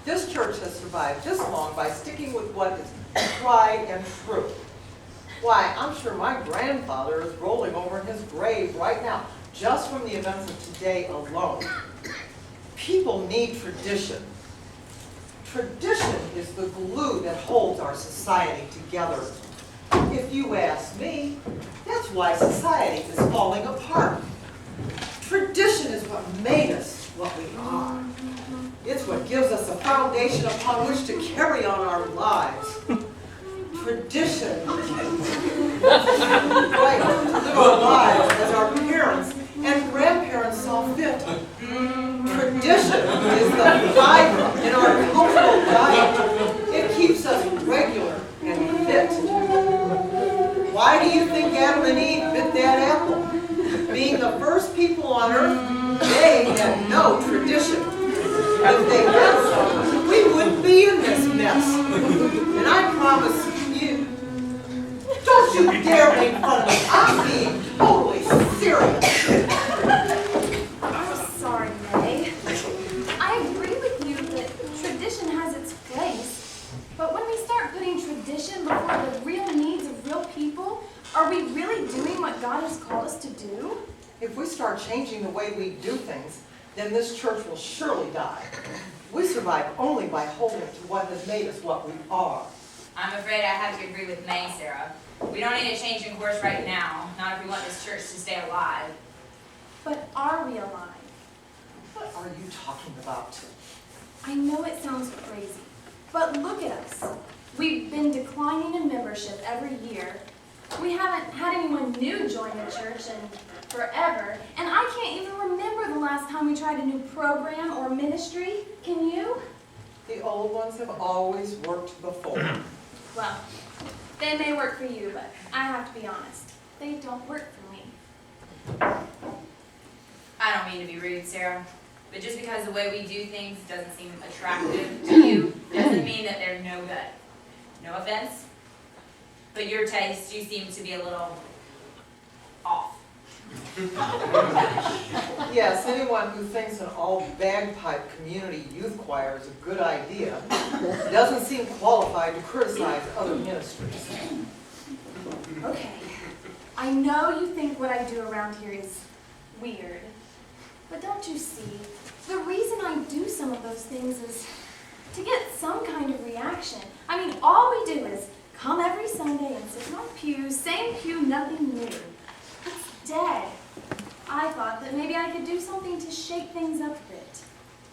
This church has survived this long by sticking with what is tried and true. Why, I'm sure my grandfather is rolling over in his grave right now, just from the events of today alone. People need tradition. Tradition is the glue that holds our society together. If you ask me, that's why society is falling apart. Tradition is what made us what we are. It's what gives us a foundation upon which to carry on our lives. Tradition. Right, to live our lives as our parents and grandparents saw fit. Tradition is the fiber in our cultural diet. It keeps us regular and fit. Why do you think Adam and Eve bit that apple? Being the first people on earth, they had no tradition. If they had some, we wouldn't be in this mess. And I promise you, don't you dare make fun of me. I'm being totally serious. I'm sorry, May. I agree with you that tradition has its place, but when we start putting tradition before the real needs of real people, are we really doing what God has called us to do? If we start changing the way we do things, then this church will surely die. We survive only by holding to what has made us what we are. I'm afraid I have to agree with May, Sarah. We don't need a change in course right now, not if we want this church to stay alive. But are we alive? What are you talking about? I know it sounds crazy, but look at us. We've been declining in membership every year. We haven't had anyone new join the church in forever, and I can't even remember the last time we tried a new program or ministry. Can you? The old ones have always worked before. Well, they may work for you, but I have to be honest. They don't work for me. I don't mean to be rude, Sarah, but just because the way we do things doesn't seem attractive to you doesn't mean that they're no good. No offense, but your taste, you seem to be a little off. Yes, anyone who thinks an all-bagpipe community youth choir is a good idea doesn't seem qualified to criticize other ministries. Okay, I know you think what I do around here is weird, but don't you see, the reason I do some of those things is to get some kind of reaction. I mean, all we do is come every Sunday and sit in our pews, same pew, nothing new. It's dead. I thought that maybe I could do something to shake things up a bit,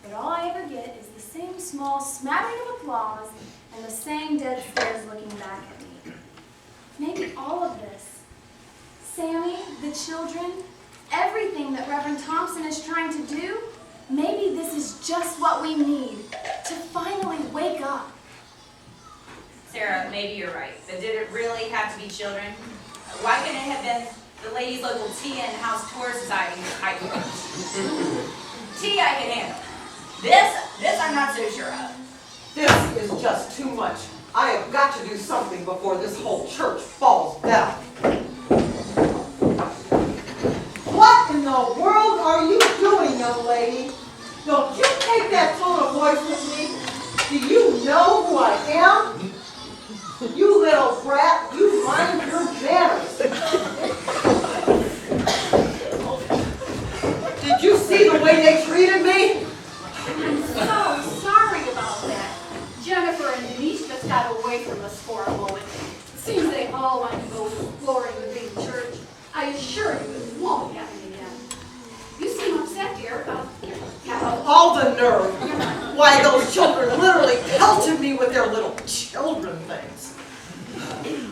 but all I ever get is the same small smattering of applause and the same dead stares looking back at me. Maybe all of this, Sammy, the children, everything that Reverend Thompson is trying to do, maybe this is just what we need to finally wake up. Sarah, maybe you're right, but did it really have to be children? Why couldn't it have been the ladies' local tea and house tour society type of tea I can handle. This I'm not so sure of. This is just too much. I have got to do something before this whole church falls down. What in the world are you doing, young lady? Don't you take that tone of voice with me. Do you know who I am? You little brat, you mind your manners. Did you see the way they treated me? I'm so sorry about that. Jennifer and Denise just got away from us for a moment. Seems they all want to go exploring the big church. I assure you it won't happen again. You seem upset, dear. All the nerve. Why, those children literally pelted me with their little children things.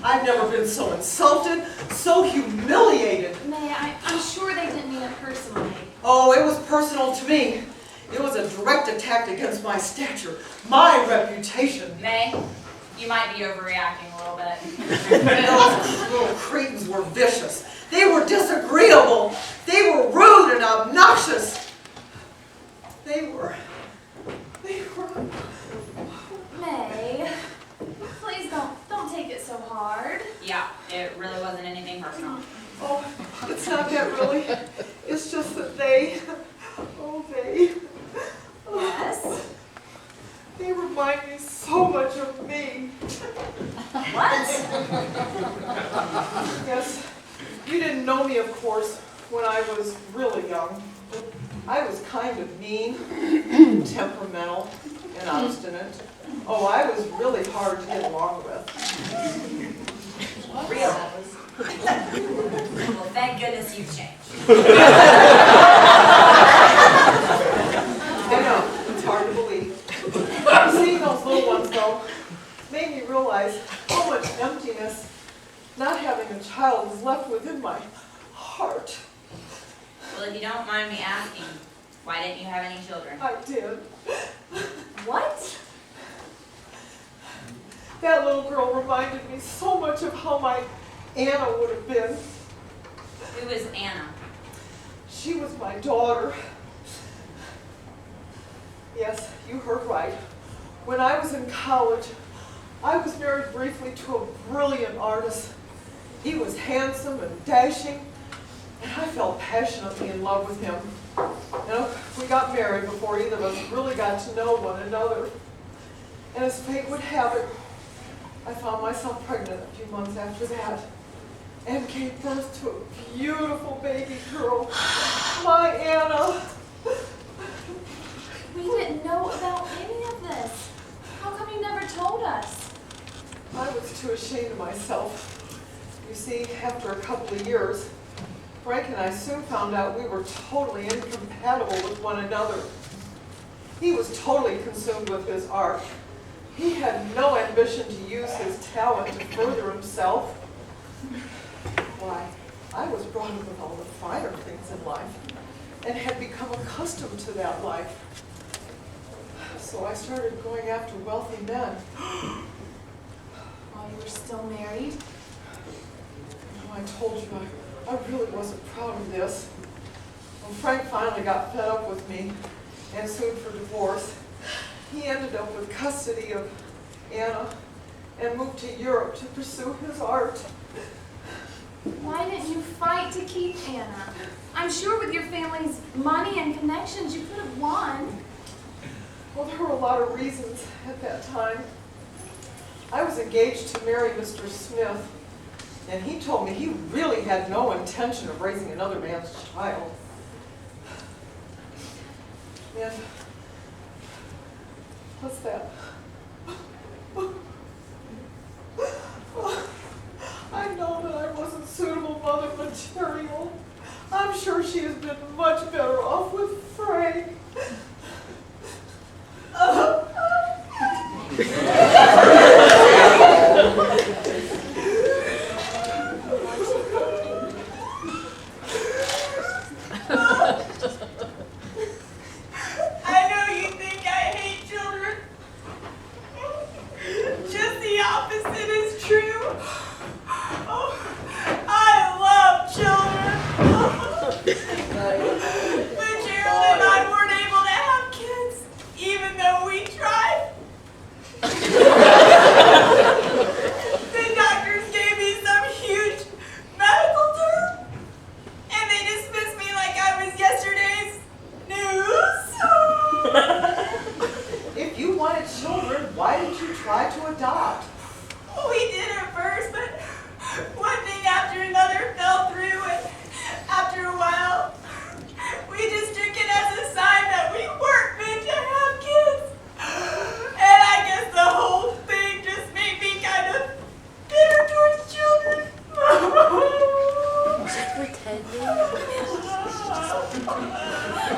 I've never been so insulted, so humiliated. May, I'm sure they didn't mean it personally. Oh, it was personal to me. It was a direct attack against my stature, my reputation. May, you might be overreacting a little bit. Those little cretins were vicious. They were disagreeable. They were rude and obnoxious. They were... May, please don't take it so hard. Yeah, it really wasn't anything personal. Oh, it's not that really. It's just that they... Oh, they... Yes? They remind me so much of me. What? Yes, you didn't know me, of course, when I was really young. I was kind of mean, temperamental, and obstinate. Oh, I was really hard to get along with. Real. Well, thank goodness you've changed. I know, it's hard to believe. Seeing those little ones, though, made me realize how much emptiness not having a child has left within my heart. Well, if you don't mind me asking, why didn't you have any children? I did. What? That little girl reminded me so much of how my Anna would have been. Who was Anna? She was my daughter. Yes, you heard right. When I was in college, I was married briefly to a brilliant artist. He was handsome and dashing, and I fell passionately in love with him. You know, we got married before either of us really got to know one another. And as fate would have it, I found myself pregnant a few months after that and gave birth to a beautiful baby girl, my Anna. We didn't know about any of this. How come you never told us? I was too ashamed of myself. You see, after a couple of years, Frank and I soon found out we were totally incompatible with one another. He was totally consumed with his art. He had no ambition to use his talent to further himself. Why, I was brought up with all the finer things in life and had become accustomed to that life. So I started going after wealthy men. While you were still married? I told you I really wasn't proud of this. When Frank finally got fed up with me and sued for divorce, he ended up with custody of Anna and moved to Europe to pursue his art. Why didn't you fight to keep Anna? I'm sure with your family's money and connections, you could have won. Well, there were a lot of reasons at that time. I was engaged to marry Mr. Smith, and he told me he really had no intention of raising another man's child. And what's that? I know that I wasn't suitable mother material. I'm sure she has been much better off with Frank. I know you think I hate children. Just the opposite is true. Oh, I love children. But Cheryl and I weren't able to have kids, even though we tried. The doctors gave me some huge medical term, and they dismissed me like I was yesterday's news. If you wanted children, why didn't you try to adopt? We did at first, but one thing after another fell through, and after a while, we just took it as a sign that we weren't meant to have kids. And I guess the whole thing just made me kind of bitter towards children.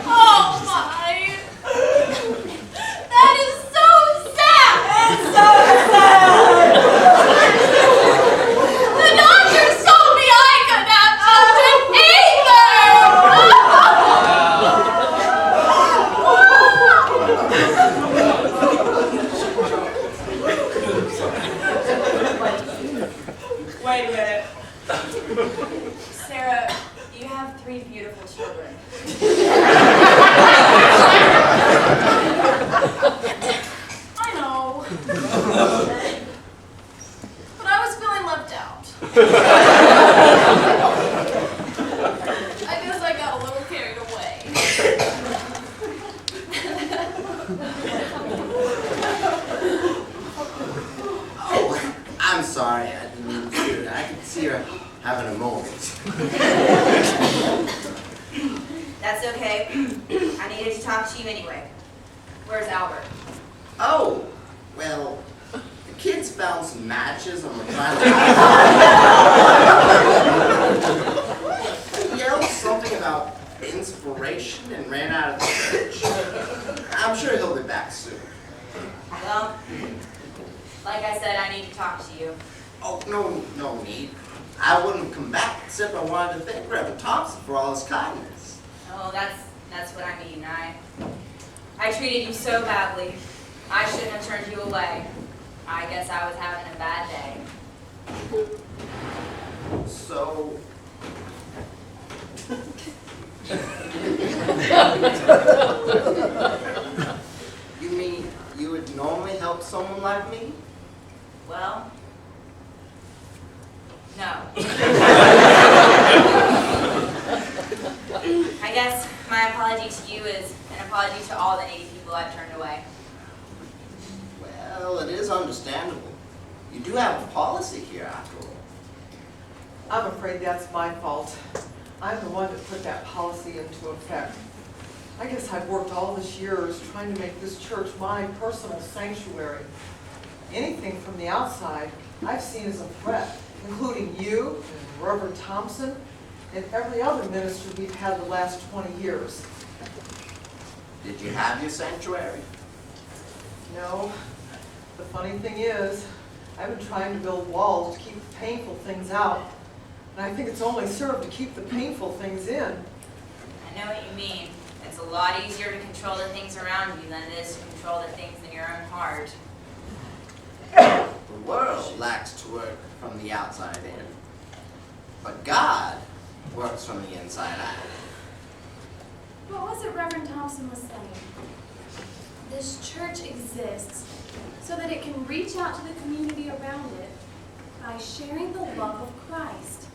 Oh my! That is so sad! It's so sad! The doctors told me I could have children either! Wait a minute. Sarah, you have 3 beautiful children. I know. But I was feeling left out. I guess I got a little carried away. see her having a moment. That's okay. I needed to talk to you anyway. Where's Albert? Oh, well, the kids found some matches and were trying to... He yelled something about inspiration and ran out of the church. I'm sure he'll be back soon. Well, like I said, I need to talk to you. Oh, no need. I wouldn't have come back except I wanted to thank Reverend Thompson for all his kindness. Oh, that's what I mean. I treated you so badly. I shouldn't have turned you away. I guess I was having a bad day. So... You mean you would normally help someone like me? Well, no. I guess my apology to you is an apology to all the needy people I've turned away. Well, it is understandable. You do have a policy here, after all. I'm afraid that's my fault. I'm the one that put that policy into effect. I guess I've worked all these years trying to make this church my personal sanctuary. Anything from the outside I've seen as a threat, including you and Reverend Thompson and every other minister we've had the last 20 years. Did you have your sanctuary? No. The funny thing is, I've been trying to build walls to keep the painful things out. And I think it's only served to keep the painful things in. I know what you mean. It's a lot easier to control the things around you than it is to control the things in your own heart. The world lacks to work from the outside in. But God works from the inside out. What was it Reverend Thompson was saying? This church exists so that it can reach out to the community around it by sharing the love of Christ.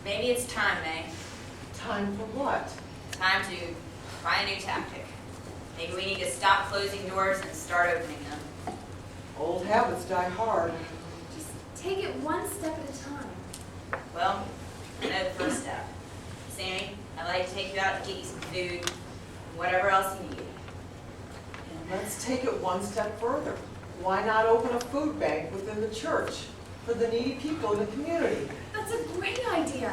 Maybe it's time, May. Time for what? Time to try a new tactic. Maybe we need to stop closing doors and start opening them. Old habits die hard. Just take it one step at a time. Well, I know the first step. Sammy, I'd like to take you out to get you some food, and whatever else you need. Let's take it one step further. Why not open a food bank within the church for the needy people in the community? That's a great idea.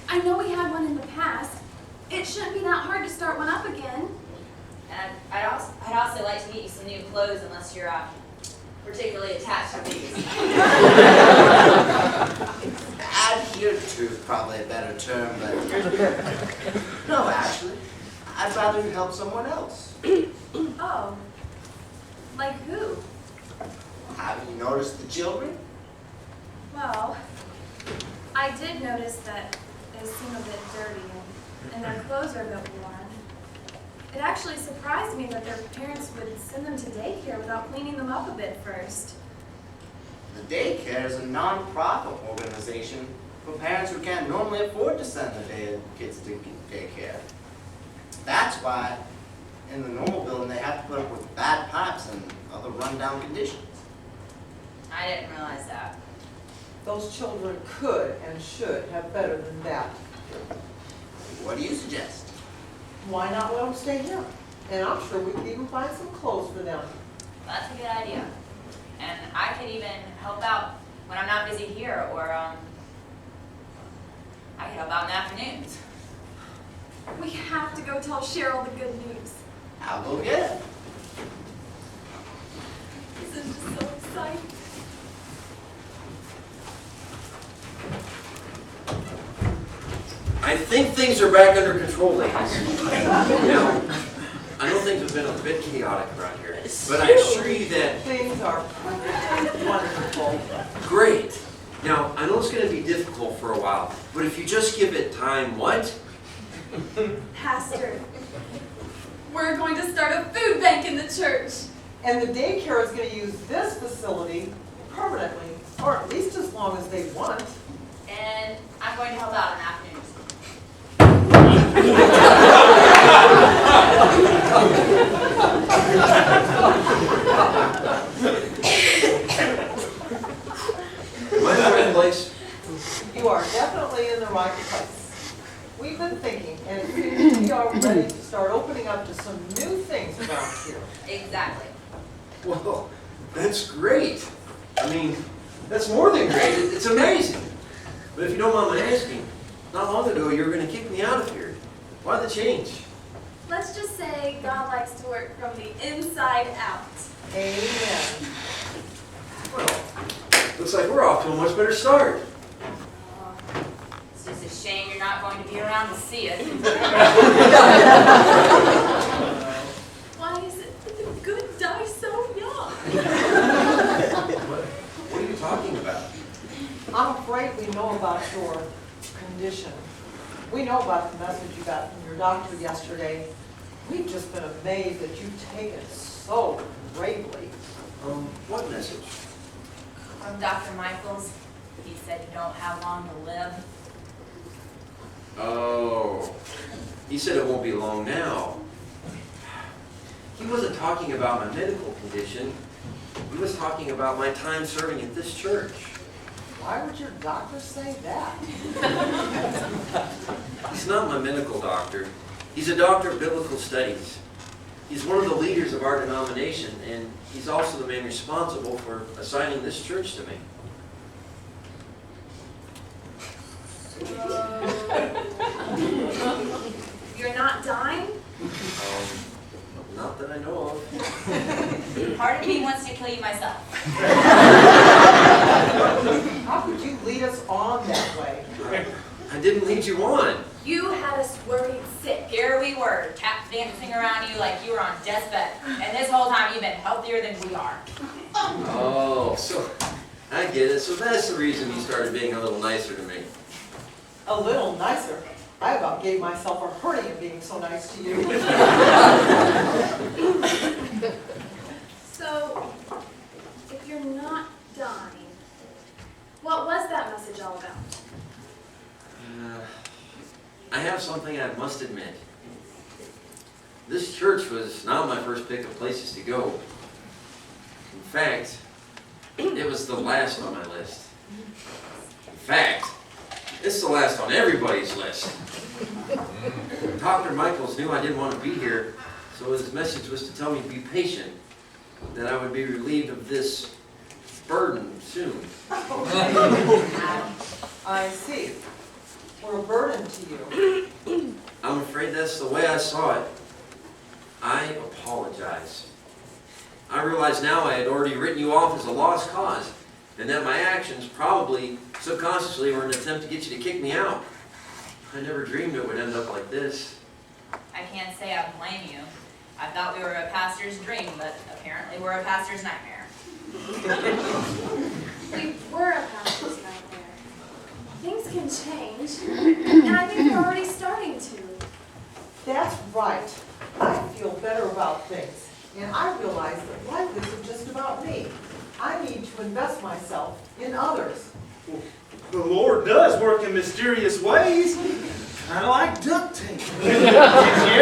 I know we had one in the past. It shouldn't be that hard to start one up again. And I'd also like to get you some new clothes unless you're particularly attached to these. Adhere to is probably a better term, but... No, actually, I'd rather you help someone else. Oh. Like who? Have you noticed the children? Well, I did notice that they seem a bit dirty and their clothes are a bit worn. It actually surprised me that their parents would send them to daycare without cleaning them up a bit first. The daycare is a non-profit organization for parents who can't normally afford to send their kids to daycare. That's why in the normal building they have to put up with bad pipes and other rundown conditions. I didn't realize that. Those children could and should have better than that. What do you suggest? Why not let them stay here? And I'm sure we could even find some clothes for them. That's a good idea. And I could even help out when I'm not busy here, or I could help out in the afternoons. We have to go tell Cheryl the good news. I'll go get it. This is just so exciting. I think things are back under control, ladies. Now, I know things have been a bit chaotic around here, but I assure you that... Things are perfectly wonderful. Great. Now, I know it's going to be difficult for a while, but if you just give it time, what? Pastor, we're going to start a food bank in the church. And the daycare is going to use this facility permanently, or at least as long as they want. And I'm going to help out in the afternoons. My place? You are definitely in the right place. We've been thinking, and it seems we are ready to start opening up to some new things around here. Exactly. Well, that's great. I mean, that's more than great. It's amazing. But if you don't mind my asking, not long ago you were going to kick me out of here. Why the change? Let's just say God likes to work from the inside out. Amen. Well, looks like we're off to a much better start. It's just a shame you're not going to be around to see it. Why is it that the good die so young? What are you talking about? I'm afraid we know about your condition. We know about the message you got from your doctor yesterday. We've just been amazed that you take it so bravely. What message? From Dr. Michaels, he said you don't have long to live. Oh, he said it won't be long now. He wasn't talking about my medical condition. He was talking about my time serving at this church. Why would your doctor say that? He's not my medical doctor. He's a doctor of biblical studies. He's one of the leaders of our denomination, and he's also the man responsible for assigning this church to me. You're not dying? Not that I know of. Part of me wants to kill you myself. How could you lead us on that way? I didn't lead you on. You had us worried sick. Here we were, tap dancing around you like you were on deathbed. And this whole time you've been healthier than we are. Oh, so I get it. So that's the reason you started being a little nicer to me. A little nicer. I about gave myself a hernia being so nice to you. So, if you're not dying, what was that message all about? I have something I must admit. This church was not my first pick of places to go. In fact, it was the last on my list. In fact, it's the last on everybody's list. Dr. Michaels knew I didn't want to be here, so his message was to tell me to be patient, that I would be relieved of this burden soon. I see. We're a burden to you. I'm afraid that's the way I saw it. I apologize. I realize now I had already written you off as a lost cause, and that my actions, probably subconsciously, were an attempt to get you to kick me out. I never dreamed it would end up like this. I can't say I blame you. I thought we were a pastor's dream, but apparently we're a pastor's nightmare. We were a pastor's nightmare. Things can change, and I think they're already starting to. That's right. I feel better about things. And I realize that life isn't just about me. I need to invest myself in others. The Lord does work in mysterious ways. Kind of like duct tape. Did you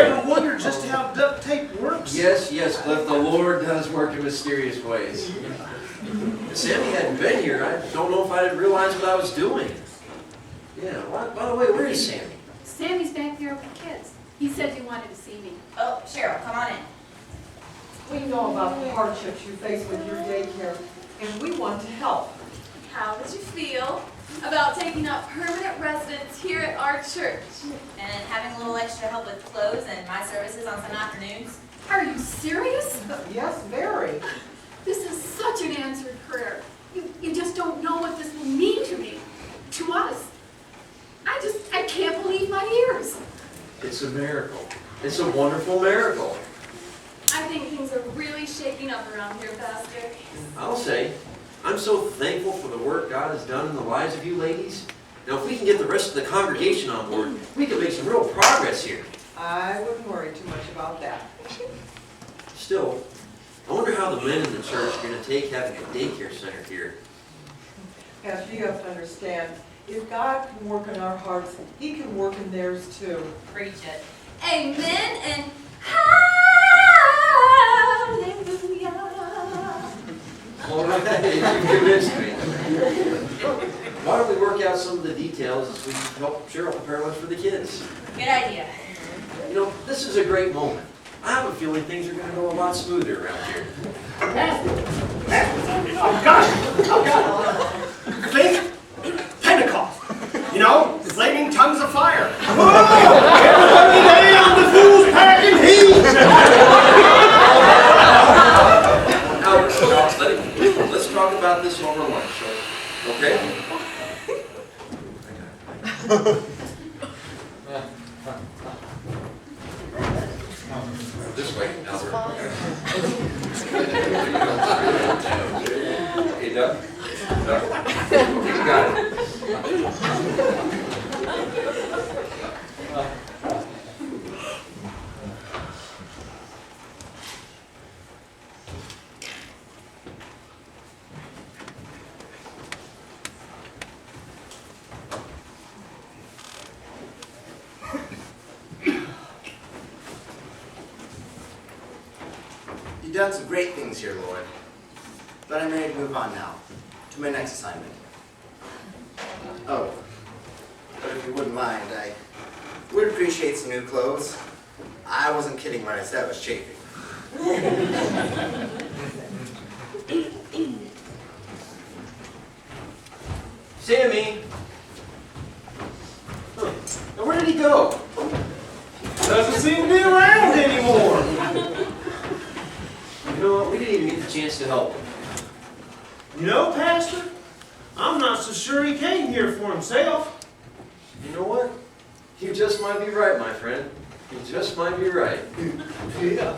ever wonder just how duct tape works? Yes, Cliff, the Lord does work in mysterious ways. If Sammy hadn't been here, I don't know if I'd have realized what I was doing. Yeah, by the way, where is Sammy? Sammy's back there with the kids. He said he wanted to see me. Oh, Cheryl, come on in. We know about the hardships you face with your daycare, and we want to help. How did you feel about taking up permanent residence here at our church? And having a little extra help with clothes and my services on some afternoons. Are you serious? Yes, very. This is such an answered prayer. You just don't know what this will mean to me, to us. I can't believe my ears. It's a miracle. It's a wonderful miracle. I think things are really shaking up around here, Pastor. I'll say, I'm so thankful for the work God has done in the lives of you ladies. Now, if we can get the rest of the congregation on board, we can make some real progress here. I wouldn't worry too much about that. Still, I wonder how the men in the church are going to take having a daycare center here. Pastor, you have to understand, if God can work in our hearts, He can work in theirs too. Preach it. Amen and hallelujah. All right, you convinced me. why don't we work out some of the details as we help Cheryl prepare lunch for the kids? Good idea. You know, this is a great moment. I have a feeling things are going to go a lot smoother around here. Oh gosh! Think Pentecost. You know, flaming tongues of fire. Everybody down, the fools packing heat. Now, let's talk about this over lunch, okay? This way, Albert. Okay, Doug? Doug? Okay, you got it. You've done some great things here, Lord. But I'm ready to move on now, to my next assignment. Oh, but if you wouldn't mind, I would appreciate some new clothes. I wasn't kidding when I said I was chafing. Sammy! Huh. Now, where did he go? Doesn't seem to be around anymore. You know what? We didn't even get the chance to help him. You know, Pastor, I'm not so sure he came here for himself. You know what? You just might be right, my friend. You just might be right. Yeah.